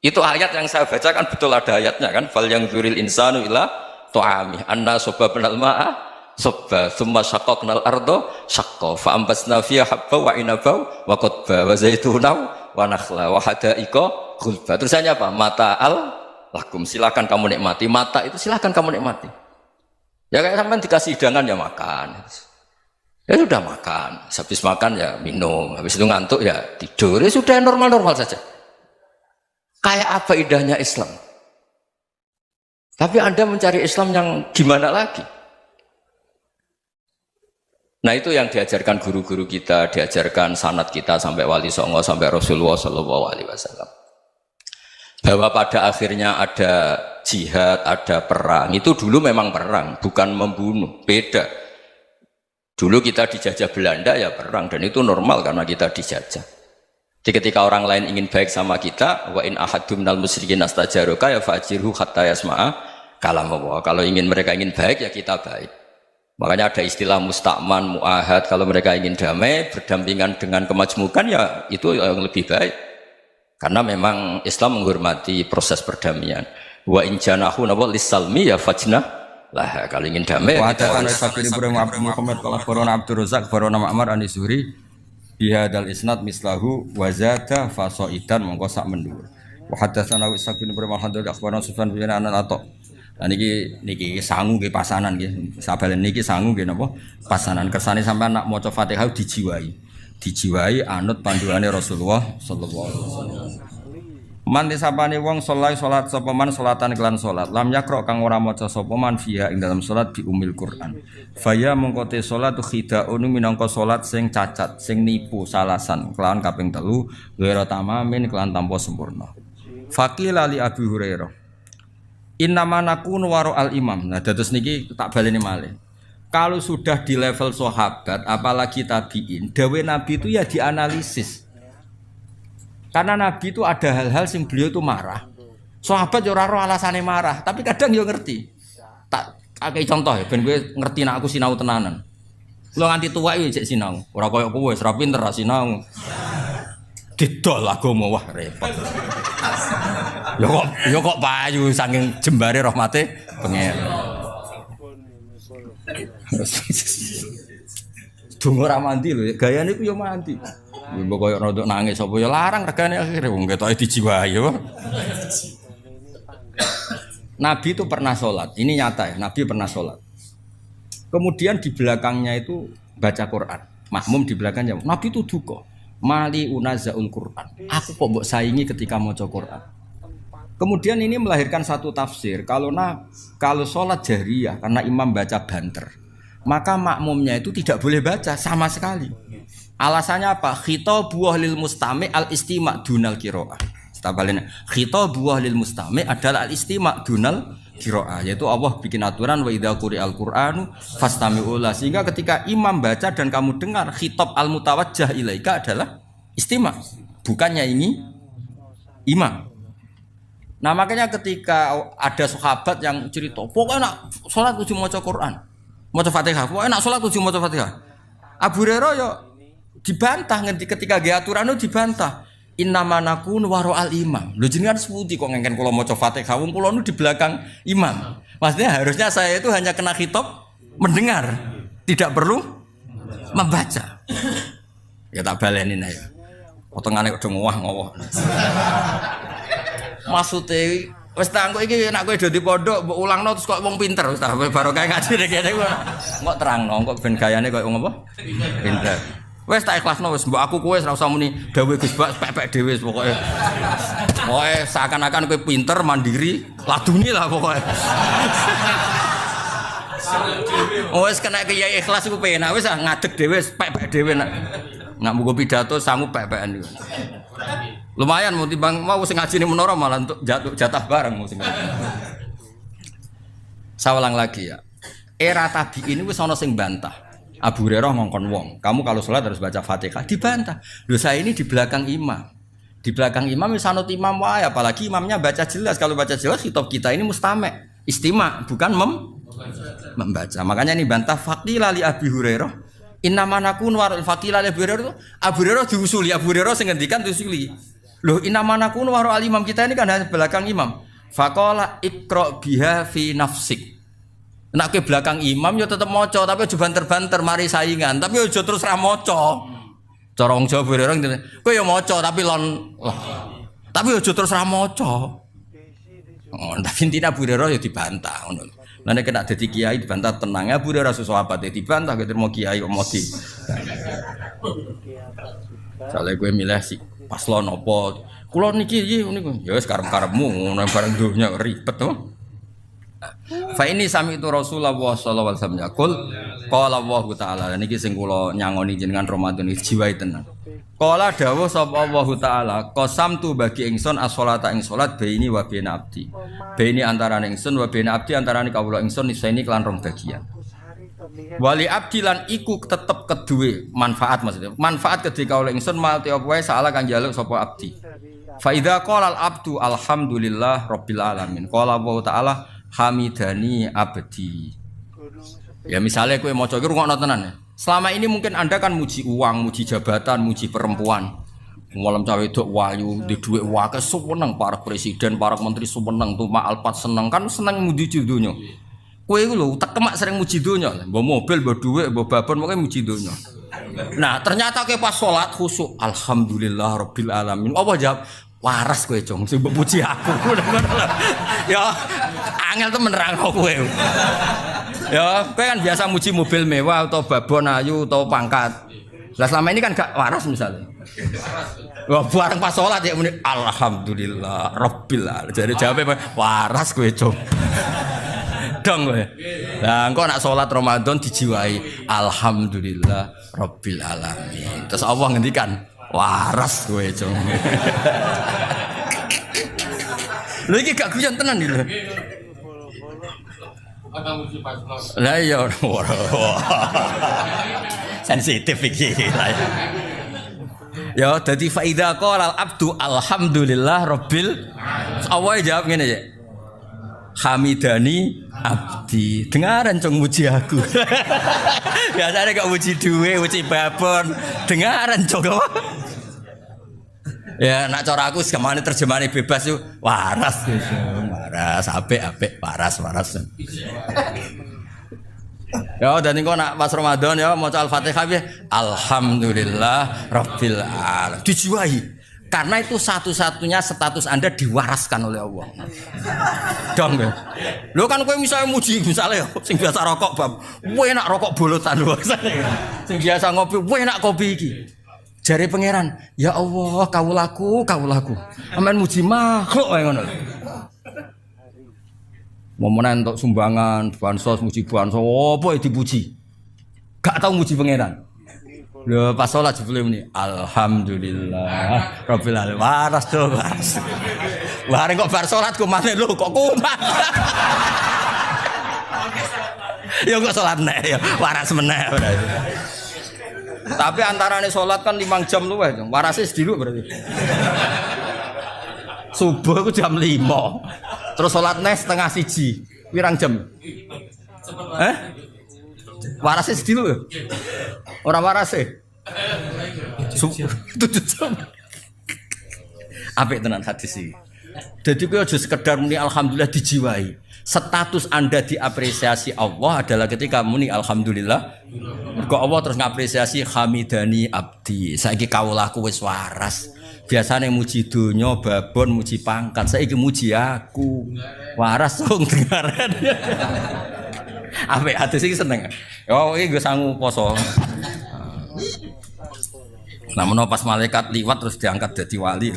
Itu ayat yang saya baca kan betul ada ayatnya kan. Fal yang dzuril insanu ila to'ami. Anna soba penal ma'a sobba. Thumma syaqaqnal ardo syaqqa. Fa'ambasna fiha habba wa inabau wa qodba wa zaitunaw wa nakhla wa hada'iqa khulba. Terusannya apa? Mata'al lakum. Silakan kamu nikmati. Mata itu silakan kamu nikmati. Ya kayak sampean dikasih hidangan ya makan. Ya sudah makan, habis makan ya minum, habis itu ngantuk ya tidur, ya sudah normal-normal saja. Kayak apa indahnya Islam? Tapi Anda mencari Islam yang gimana lagi? Nah itu yang diajarkan guru-guru kita, diajarkan sanad kita sampai Wali Songo, sampai Rasulullah SAW. Bahwa pada akhirnya ada jihad, ada perang. Itu dulu memang perang, bukan membunuh, beda. Dulu kita dijajah Belanda ya perang, dan itu normal karena kita dijajah. Jadi ketika orang lain ingin baik sama kita, wa in ahadum minal musyrikin astajaroka ya fajirhu hatta yasma'a kalam Allah. Kalau mereka ingin baik ya kita baik. Makanya ada istilah musta'man, mu'ahad. Kalau mereka ingin damai, berdampingan dengan kemajmukan ya itu yang lebih baik. Karena memang Islam menghormati proses perdamaian. Wa in janahu nawal lisalmi ya fajnah lah, kalau ingin damai Wa kita ta'ala sabir Ibrahim Abdul Muhammad qala barona Abdul Razak barona Ma'mar an Zuhri bihadal isnad mislahu wa zada fasaidan mongko sak mendur. Wa hadatsana Ishaq bin Ibrahim al-Hadad akhbarana Sufyan bin Anan Atha. Lah niki sangu nggih pasanan nggih. Sabalen niki sangu nggih napa? Pasanan kersane sampean nak maca Fatihah dijiwai. Dijiwai anut panduane Rasulullah sallallahu alaihi wasallam. Man disapane wong salat sapa man salatan kelan salat lam yakra kang ora maca sapa man fiha ing dalam salat di umil Quran faya mongko te salat khidaun minangka salat sing cacat sing nipu salasan kelawan kaping 3 ghairu tamamin kelan tanpa sempurna faqila li Abi Hurairah innama nakunu waro al imam. Nah dados niki tak baleni malih, kalau sudah di level sahabat apalagi tabiin dawe Nabi itu ya dianalisis. Karena Nabi itu ada hal-hal yang beliau itu marah. Sahabat ya ora ro alasane marah, tapi kadang yo ngerti. Tak kayak contoh ya, ben kowe ngerti nek aku sinau tenanan. Lo nganti tuwa iki jek sinau. Ora koyo kowe wis ra pinter ra sinau. Didol agama wah repot. Ya kok payu saking jembare rahmate pengen. Dungo ra mandi lho, gayane ku yo mandi. Mbok koyo rodok nangis apa ya larang regane akhire wong ketoke dijiwahi ya. Nabi itu pernah sholat, ini nyata ya, Nabi pernah sholat. Kemudian di belakangnya itu baca Quran, makmum di belakangnya. Nabi itu duka, mali unazaul Quran. Aku kok mbok saingi ketika maca Quran. Kemudian ini melahirkan satu tafsir, kalau sholat jahriyah karena imam baca banter, maka makmumnya itu tidak boleh baca sama sekali. Alasannya apa? Khitabu lil mustami' al istima' dunal qiraah. Tabalene khitabu lil mustami' adalah al istima' dunal qiraah, yaitu Allah bikin aturan wa idza quri'al qur'anu fastami'u la, sehingga ketika imam baca dan kamu dengar khitab al mutawajjah ilaika adalah istima', bukannya ini imam. Nah makanya ketika ada sahabat yang cerita, pokoknya nak sholat kudu maca Quran, maca Fatihah, pokoknya nak sholat kudu maca Fatihah. Abu Hurairah ya dibantah ketika nggih aturan itu dibantah. Innama nakun waro al imam. Lho jenengan seputi kok ngengken kula maca Fatihah, wong kula nu di belakang imam. Maksudnya harusnya saya itu hanya kena khitab mendengar, tidak perlu membaca. Ya tak baleni ae. Potongane kok ngowah-ngowah. Maksudnya wis tak engko iki nek kowe do di pondok mbok ulangno terus kok wong pinter wis ta barokah ngaji nek kene kok terangno kok ben gayane koyo wong apa? Pinter. Wes tak ikhlasno wis mbok aku kowe ora usah muni dawuh Gus Bak pepek dhewe pokoke. Pokoke seakan-akan kowe pinter mandiri, laduni lah pokoke. Wes kena kiai ikhlas iku penak wis ngadeg dhewe pepek dhewe nak. Nak mbugo pidato sangu pepekan iku. Lumayan mau timbang mau sing ngaji ning menara malah untuk jatah bareng mau sing. Saya ulang lagi ya. Era tabi ini wis ana sing bantah. Abu Hurairah ngongkon wong, kamu kalau sholat harus baca Fatihah, dibantah. Loh saya ini di belakang imam. Di belakang imam misanut imam wae, apalagi imamnya baca jelas. Kalau baca jelas kitab kita ini mustame, istima, bukan membaca. Makanya ini bantah faqila li Abi Hurairah. Inna manakun warul faqila li Abi Hurairah itu Abu Hurairah diusuli, Abu Hurairah sing ngendikan diusuli. Loh inna manakun warul imam kita ini kan hanya belakang imam. Faqala iqra biha fi nafsik. Nak ke belakang imam yo tetep maca tapi aja banter-banter mari saingan tapi aja terus ra maca. Cara wong Jawa berorang kowe yo maca tapi lon tapi aja terus ra maca. Oh, tapi intinya Abu Hurairah yo dibantah ngono. Lah nek kena dadi kiai dibantah tenang ya Abu Hurairah sahabat dibantah kok mau kiai kok modi. Soale kowe milih si paslon apa? Kula niki niku ya wis karep-karepmu ngono bareng donya ribet to. Fa ini sami itu Rasulullah sallallahu alaihi wasallam yaqul qala Allah taala niki sing kula nyangoni jenengan Ramadan iki jiwai tenan. Qala dawuh sapa Allah taala qasamtu bagi ingsun as-sholata ing salat baini wa baina abdi. Baini antarané ingsun wa baina abdi antarané kawula ingsun nisaini kelan rong bagian. Wali abdi lan iku tetep keduwe manfaat maksudnya. Manfaat kedhe kawula ingsun malti apa wae saala kang njaluk sapa abdi. Fa idza qala al-abdu alhamdulillah rabbil alamin. Qala Allah taala hamidani abdi. Ya misalnya kowe maca iki rungokno tenan ya. Selama ini mungkin Anda kan muji uang, muji jabatan, muji perempuan. Malam cawe wedok wayu, di dhuwit wae seneng para presiden, para menteri seneng, tumak alpat seneng kan seneng muji donya. Kowe iku lho tekemak sering muji donya. Mbok mobil, mbok dhuwit, mbok babon pokoke muji donya. Nah, ternyata ke pas salat khusyuk, alhamdulillah rabbil alamin. Apa jawab? Waras kowe jong sing mbok puji aku. Ya angel temen nerangno kowe. Ya kowe kan biasa muji mobil mewah atau babon ayu atau pangkat. Lah selama ini kan gak waras misalnya. Wah bareng pas salat ya muni alhamdulillah rabbil alamin. Jadi jawabnya waras kowe jong. Dong kowe. Lah engko nak salat Ramadan dijiwai alhamdulillah rabbil alamin. Terus Allah ngendikan waras kowe jong. Lha iki gak guyon tenan iki lho. Lah iya sensitif iki. Ya dadi fa idza qala al-abdu alhamdulillah rabbil awake jawab ngene ya. Hamidani abdi. Dengaran cong muji aku. Biasanya kok muji duwe, muji babon. Dengaran cong. Ya nak cara aku segamane terjemahane bebas yo waras guys. Waras apik waras. Ya dan engko nak pas Ramadan ya maca Al-Fatihah ya alhamdulillah rabbil alamin. Dijiwai. Karena itu satu-satunya status Anda diwaraskan oleh Allah. Dong ya. Lho kan kowe misalnya muji misalnya sing biasa rokok bab, kowe enak rokok bolotan lho. Sing biasa ngopi, kowe enak kopi iki. Jare pangeran, ya Allah kawulaku. Amen muji makhluk wae ngono. Momen entuk sumbangan, bansos muji bansos, apa dipuji? Gak tau muji pangeran. Lho pas salat jebule muni alhamdulillah rabbil alamin. Waras to, waras. Bareng kok bar salat ku maneh lho kok kumat. Ya kok salat nek ya waras meneh berarti. Tapi antarane salat kan 5 jam luwih, warase sediluk berarti. Subuh ku jam 5. Terus salat nes setengah 1. Pirang jam? Warase sediluk. Ora warase. 7 jam. Apik tenan hadis iki. Dadi kowe aja sekedar muni alhamdulillah dijiwai. Status Anda diapresiasi Allah adalah ketika muni alhamdulillah. Mergo Allah terus ngapresiasi hamidani abdi. Saiki kawulaku wis waras. Biasane muji donya, babon, muji pangkat. Saiki muji aku. Waras wong dengaran. Apik hadis iki seneng. Yo iki nggo sangu poso. Namun pas malaikat liwat terus diangkat jadi wali.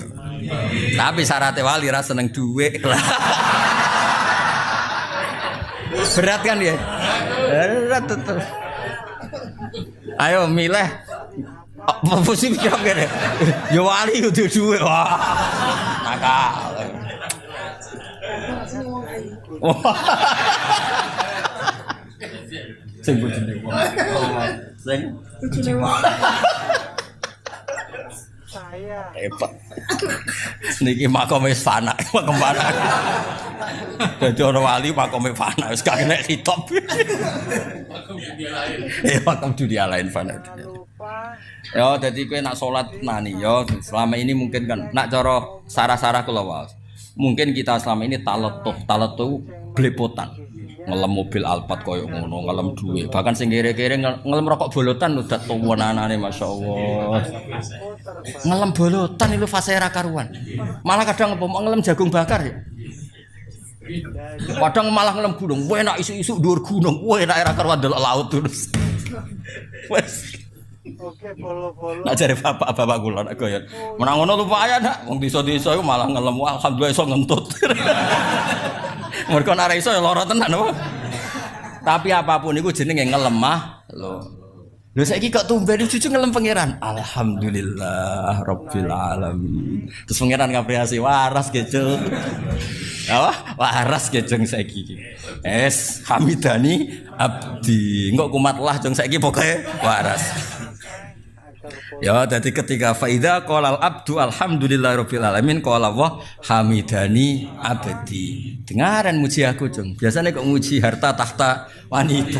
Tapi syaratnya wali ra seneng duit. Berat kan ya? Berat tetep. Ayo milih apa sih kira-kira? Ya wali kudu duit. Wah. Nakal. Sing bojone wong. Sing bojone wong. Saya hebat. Niki makome fana, makom fana. Dadi ora wali makome fana wis gak kena hitop. Makom dunia lain fana. Ya dadi kowe nak salat nani ya selama ini mungkin kan nak cara sarah-sarah kula wae. Mungkin kita selama ini talattuh blepotan. Ngelem mobil Alphard koyo ngono, ngelem duwe. Bahkan sing kere-kere ngelem rokok bolotan udah tuwenanane masyaallah. Ngelem bolotan itu fase ra karuan. Malah kadang ngelem jagung bakar ya. Kadang malah ngelem gunung. Kowe enak isu-isu dhuwur gunung. Kowe enak ra karuan delok laut terus. Wes. Oke, bolo-bolo. Nak jare bapak kula nak goyon. Menang ngono lumayan nak. Wong desa-desa iku malah ngelem alhamdulillah iso ngentut. Mergo nek ora iso ya lara tenan apa. Tapi apapun iku jenenge ngelemah lho. Lho saiki kok tumben cucu ngelem pangeran. Alhamdulillah rabbil alamin. Terus pangeran ngapriasi waras gejel. Apa? Waras gejeng saiki. Hamidani abdi. Engko kumatlah jeng saiki pokoke waras. Ya, jadi ketika faida qolal abdu alhamdulillahirabbil alamin qala wa hamidani abdi. Dengaran muji aku, Jung. Biasanya kok muji harta tahta wanita.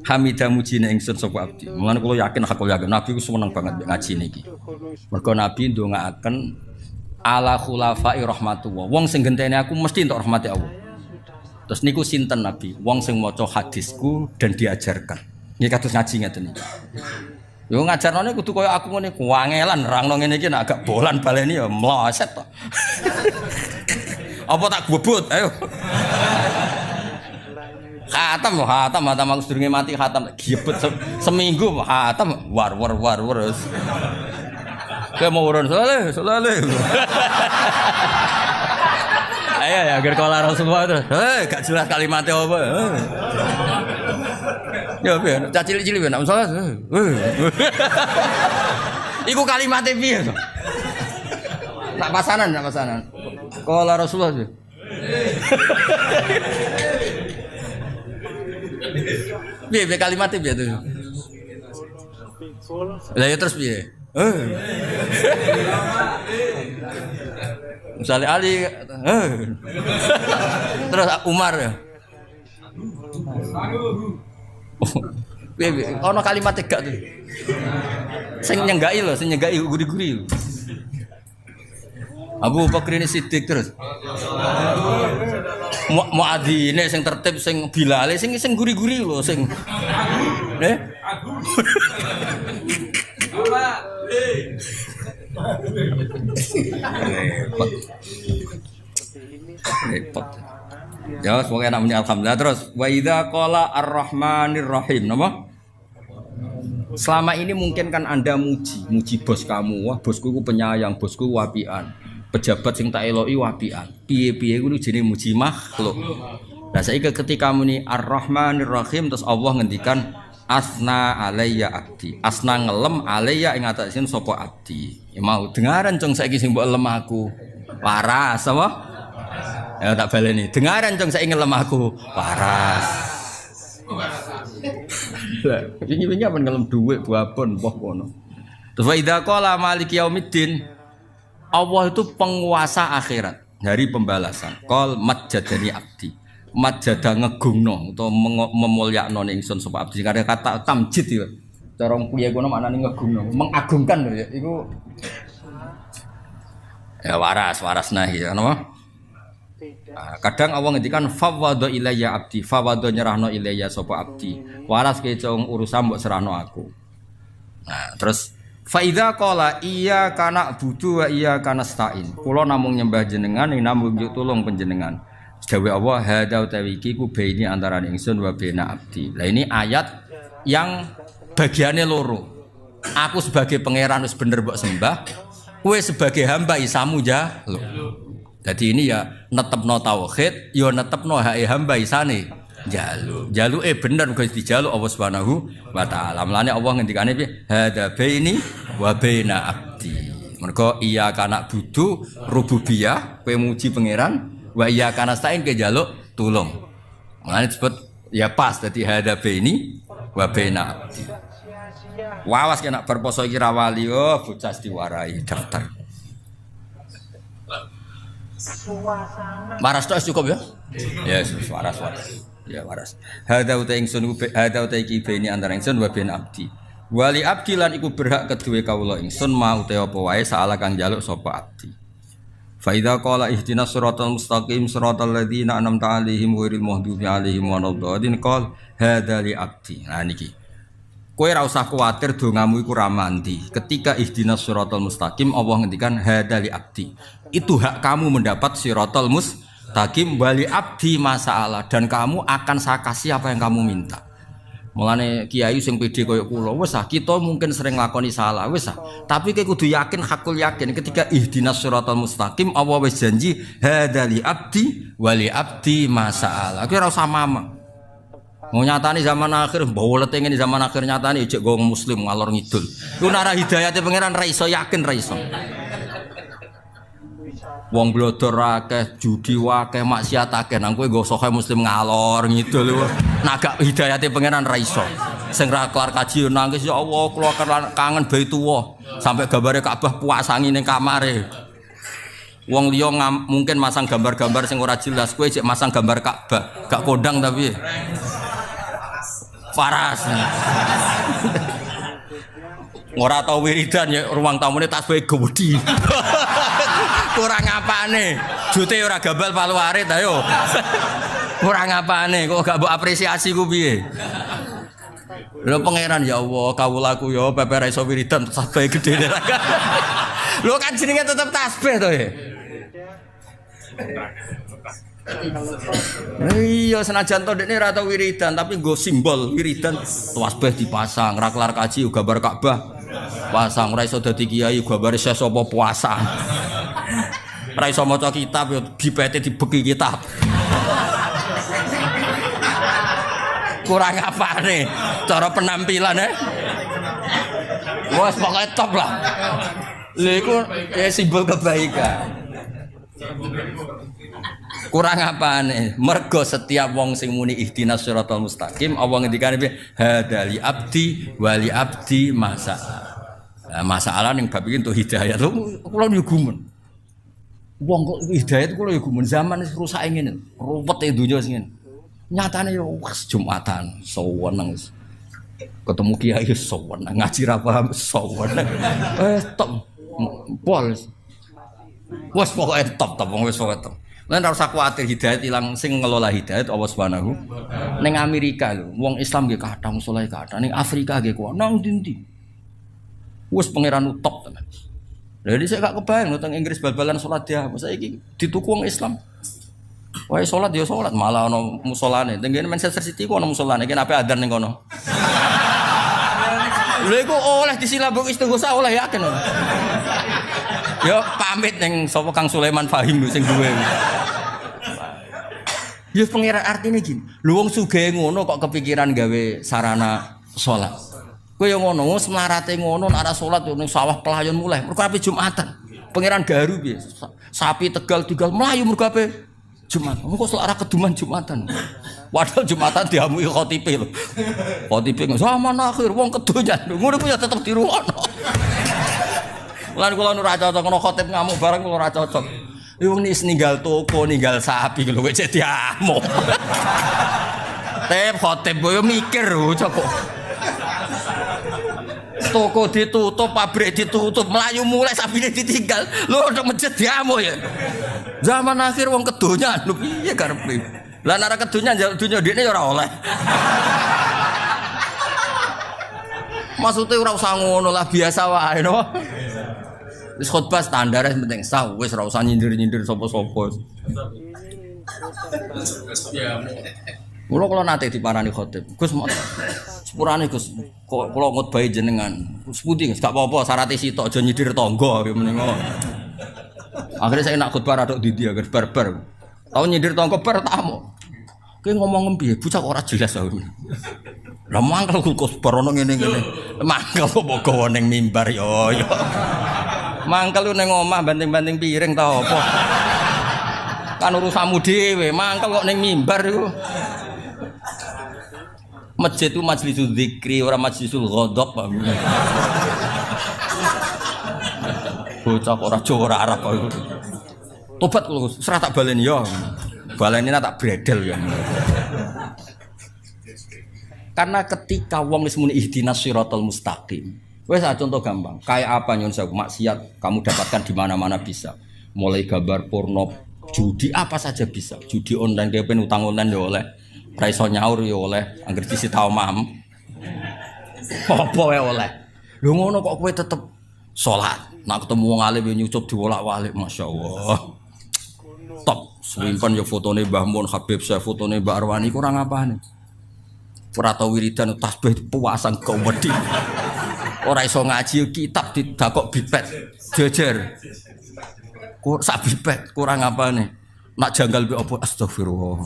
Hamidah mujine ingsun sapa abdi. Mulane kula yakin Nabi ku seneng banget ngaji niki. Mergo Nabi ndongaaken ala khulafai rahmatullah. Wong sing genteni aku mesti entuk rahmati Allah. Terus niku sinten Nabi? Wong sing maca hadisku dan diajarkan. Nggih kados ngaji ngeten iki. Yo ngajarane kudu kaya aku ngene, kuangelan nerangno ngene iki nek agak bolan baleni ya mloset to. Apa tak bobot? Ayo. Khatam aku sedurunge mati khatam giebet seminggu khatam war. Kayak mau urun soleh. Ayo ya agar kala Rasulullah terus. Gak jelas kalimatnya apa. Ya piye, cah cilik-cilik nek salat. Iku kalimatnya piye to? Nak pasanan. Kala Rasulullah. Piye kalimatnya piye to? Lah ya terus piye? Misalnya Ali, terus Umar ya. Ono kalimat tegak tuh. Sing nyenggai guri-guri lho. Abu Bakar ini Siddiq terus. Muadzine sing tertib sing Bilal sing guri-guri lho sing. Repot. Ya, semoga enak punya alhamdulillah. Terus wa idza qala ar-rahmanir rahim, napa? Selama ini mungkin kan Anda muji bos kamu. Wah, bosku ku penyayang, bosku wapian. Pejabat sing tak eloki wapian. Piye-piye kuwi jenenge muji makhluk. Nah, saiki ketika muni ar-rahmanir rahim terus Allah ngendikan asna alayya abdi. Asna ngelem alayya ing atasin sapa abdi. Ya mau dengaran cung saiki sing mbok lem aku. Waras apa? Ya tak baleni. Dengaran cung saiki ngelem aku. Waras. Lah, wingi-wingi apa ngelem dhuwit babon poh kono. Terus wa idza qala maliki yaumiddin. Allah itu penguasa akhirat, hari pembalasan. Qol majjadani abdi. Majjada ngegungno utawa memulyakno ingsun sapa abdi. Karena kata tamjid ya. Cara piye kono maknane ngegungno, mengagungkan ya. Iku ya waras nahi ya napa? Nah, kadang Allah ngendikan fawwadha ilayya abdi, fawwadha nyerahno ilayya sapa abdi. Waras ke cung urusan mbok serahno aku. Nah, terus fa idza qala iya kana budu wa iya kana stain. Kula namung nyembah jenengan ing namung tulung panjenengan. Dawe Allah hadza utawi iki ku baini antarané ingsun wa baina abdi. Lah ini ayat yang bagiannya loro. Aku sebagai pangeran wis bener mbok sembah, kowe sebagai hamba isamu njaluk. Jadi ini ya netepno tauhid, ya netepno hak hamba isane njaluk. Jaluke bener Guys dijaluk Allah Subhanahu wa taala. Mulane Allah ngendikane piye? Hadza baini wa baina abdi. Mergo iya kana budu rububiyah, kowe muji pangeran, wa iya kana stain ke njaluk tulung. Mulane disebut ya pas dadi hadza baini wa baina abdi. Wawas kena berposo iki ra wali bocah diwarai daftar. Waras tok cukup ya? Ya, waras. Ya waras. Hadza uta ingsun hadza uta iki bene antara ingsun wa ben abdi. Wali abdi lan iku berhak kedue kawula ingsun mau te apa wae saala kang njaluk sapa abdi. Fa idza qala ihdinas siratal mustaqim siratal ladzina an'amta 'alaihim ghairil maghdubi 'alaihim waladdallin qol hadza li abdi. Nah niki. Kowe ora usah kuwatir dongamu iku ra mandi. Ketika ihdinas siratal mustaqim Allah ngendikan hadza li abdi. Itu hak kamu mendapat siratal mustaqim wali abdi masalah dan kamu akan saya kasih apa yang kamu minta. Mulane kiai sing pede koyo kula wis kita mungkin sering lakoni salah wis tapi kowe kudu yakin hakul yakin ketika ihdinas siratal mustaqim Allah wis janji hadza li abdi wali abdi masalah. Kowe ora usah mamang. Mau nyatani zaman akhir, bawa leteng ini zaman akhir nyatani ijek gong muslim ngalor ngidul. Ku nara hidayate pangeran ra iso yakin ra iso. Wong blodor akeh, judi akeh, maksiat akeh nang kowe nggo sohe muslim ngalor ngidul. Nagak hidayate pangeran ra iso. Sing ra kelar kaji nangis ya Allah kula kangen Baitullah sampai gambare Ka'bah puasangi ning kamare. Wong liya mungkin masang gambar-gambar sing ora jelas, kowe cek masang gambar Ka'bah, gak kondang tapi Faras. Ora tau wiridan ya ruang tamune tasbih gede. Kurang apane? Jute ora gambal palu arit ayo. Kurang apane kok gak mbok apresiasi ku piye? Lho pangeran ya Allah, kawulaku ya pepe ra iso wiridan tasbih gede. Lho kan jenenge tetep tasbih to ya. Iya senajan to dekne ora tau wiridan tapi nggo simbol wiridan tasbih dipasang, ra kelar kaji gambar Ka'bah pasang, ora iso dadi kiai gambare sapa puasa. Ora iso maca kitab yo dipete dibeki kitab. Kurang apane cara penampilan wes pokoke top lah. Lha iku simbol kebaikan. Kurang apane? Mergo setiap wong sing muni ihdinas siratal mustaqim Allah ngendikane hadza li abdi wali abdi masalah. Nah, masalah ning bab iki entuk hidayah lho kula yo gumun. Wong kok hidayah kula yo gumun zaman wis rusak ngene. Ruwete donya sing ngene. Nyatane yo wis Jumatan soweneng wis. Ketemu kiai soweneng, ngaji ra paham soweneng. Top pol. Wes pokoke top wong wis pokoke top. Lan ora usah kuwatir hidayat ilang sing ngelola hidayat Allah Subhanahu. Ning Amerika lho, wong Islam nggih kathah musala kathah. Ning Afrika nggih kuwi nang ndi-ndi. Wes pangeran top tenan. Lha iki saya gak kebayang teng Inggris bal-balan salat dia. Saiki dituku wong Islam. Wae salat ya salat malah ana musolane. Teng Manchester City ku ana musolane, kene ape adzan ning kono. Lha iku oleh disilabuk istighosa oleh yakin. Yo pamit ning sapa Kang Sulaiman Fahim sing duwe. Ya pangeran artine gini. Lho wong sugih ngono kok kepikiran gawe sarana salat. Kowe yo ngono, wis mlarate ngono nek arep salat ning sawah pelayon mulai. Mergo ape Jumatan. Pangeran garu piye? Sapi Tegal mlayu mergo ape Jumat. Engko selak arep keduman Jumatan. Padahal Jumatan diamui khotibe lho. Khotibe zaman akhir wong kedonyan. Ngono ku ya tetep dirungokno. Lan kula ora cocok ana khotib ngamuk bareng kula ora cocok. Wong nis ninggal toko, ninggal sapi lho kok jadi amuk. Tep khotib yo mikir lho kok. Toko ditutup, pabrik ditutup, melayu mulai sapine ditinggal. Lho nek masjid diamuk ya. Zaman akhir wong kedonyan lho piye karepe. Lah nek ora kedonyan njaluk donya ndekne ya ora oleh. Maksudnya ora usah ngono lah biasa wae no. Wis khotbah standar penting sah wis ora usah nyindir-nyindir sapa-sapa. Kalau nate diparani khotib, Gus mau sepurane Gus, kalau ngutbahi jenengan, sepundi gak apa-apa, syaratnya sitok, aja nyidir tonggo, gimana. Akhirnya saya nak khutbah radok di dia, barbar. Tahu nyidir tonggo pertama, kayak ngomong piye, bocah ora jelas aku. Lah mangkel Gus barono ngene, mangkel kok bawa neng mimbar yo. Mangkel lu neng omah banting-banting piring tau apa? Kan urusanmu dhewe, mangkel kok neng mimbar iku. Masjid itu majlisul dzikri, ora majlisul ghadab. Bocah ora Jawa ora Arab kok. Tobat kula Gus, serah tak baleni yo. Baleni tak bredel ya. Karena ketika wong wis muni ihdinas siratal mustaqim. Wes contoh gampang, kayak apa nyun sewu maksiat kamu dapatkan di mana-mana bisa. Mulai gambar porno, judi apa saja bisa. Judi online kayak utang online ya oleh. Ra iso nyaur ya oleh, anggere disita omahmu. Apa wae oleh. Lho ngono kok kowe tetep salat. Nak ketemu wong alim yo nyucup diwolak-walik, masyaallah. Top, simpen yo fotone Mbah Mun, Habib Syekh, fotone Mbak Arwani kurang apane. Ora tau wiridan tasbih puasan kok wedi. Ora iso ngaji kitab didakok bipet. Jejer. Kur sak bipet kurang apane. Nak janggal be apa astagfirullah.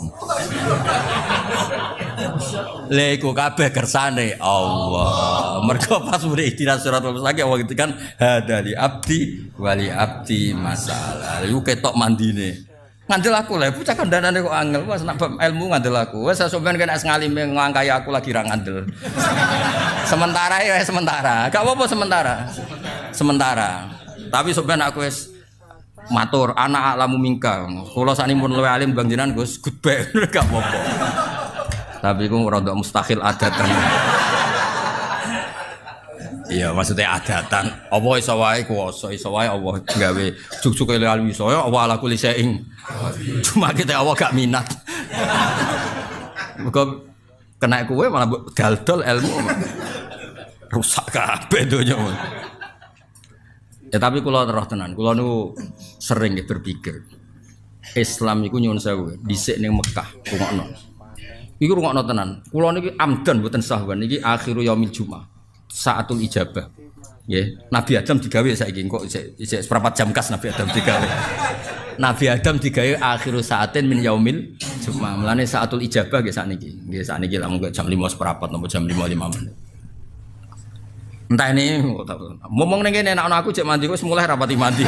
Lha iku kabeh kersane Allah. Mergo pas muni ihdinas siratal mustaqim Allah gitu kan hadali abdi wali abdi masalah. Iku ketok mandine. Ngandel aku lah, bocah kandhanane kok angel. Wes nak ilmu ngandel aku. Wes sampean kena ngalime ngangkai aku lagi ra ngandel. Sementara ya sementara. Gak apa-apa sementara. Sementara. Tapi sampean aku wis matur anak alamu mingka. Kula sakniki mun luwih alim Bang jenengan Gus goodbye gak apa-apa. Tapi ku rada mustahil adatan. Iya, maksudnya adatan. Apa iso wae kuwasa, iso wae Allah gawe juk-juk ilmu iso ya Allah ala kulli syai'in. Cuma kita Allah gak minat. Muga kena kowe malah dal-dol ilmu. Rusak kabeh donya. Ya tapi kula terus tenan, kula niku sering berpikir Islam iku nyuwun sewu dhisik ning Mekah rungokno. Iku rungokno tenan. Kula niki amdan mboten sahwan iki akhiru yaumil jumat. Saatul ijabah. Nggih, Nabi Adam digawe saiki kok isih seperempat jam kas Nabi Adam digawe. Nabi Adam digawe akhiru saatin min yaumil jumat. Mulane saatul ijabah nggih sakniki. Nggih sakniki lah mungkin jam 5 seperempat napa jam 5:05 menit. Entah ini, ngomong ning kene nek ana aku cek mandi wis mulai rapati mandi.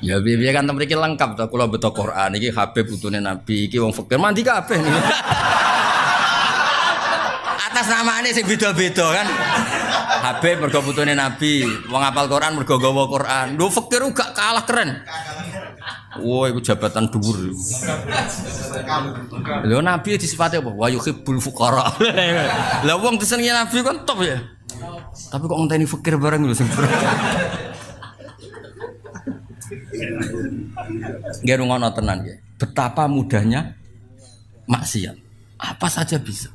Ya biar kan mriki lengkap to kula beto Quran iki Habib putune Nabi iki wong fakir mandi kabeh niki. Atas namane sing beda-beda kan. Habib mergo putune Nabi, wong hafal Quran mergo gawa Quran. Lho fakir gak kalah keren. Wah, itu jabatan dhuwur. Lho Nabi disifati apa? Wa yuhibbul fuqara. Lah wong disenengi Nabi kan top ya. Tapi kok ngenteni fakir bareng lho sing nggih ngono tenan nggih. Betapa mudahnya maksiat. Apa saja bisa.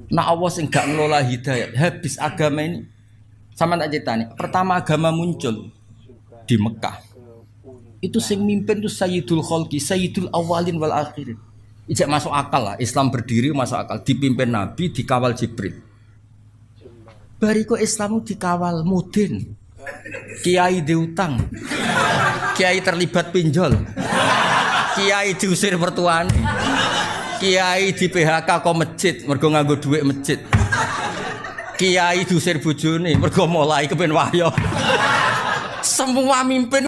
Nah Allah sing gak ngelola hidayah, habis agama ini. Sama tak ceritani. Pertama agama muncul di Mekah. Itu sing mimpin itu Sayyidul Khalqi, Sayyidul Awalin wal Akhirin. Ijak masuk akal lah, Islam berdiri masuk akal. Dipimpin Nabi, dikawal Jibril. Bariko Islam dikawal mudin. Kiai diutang. Kiai terlibat pinjol. Kiai diusir mertuane. Kiai di PHK kok masjid, mergo nganggo dhuwit masjid. Kiai diusir bojone, mergo mulai kepen wahyo. Semua mimpin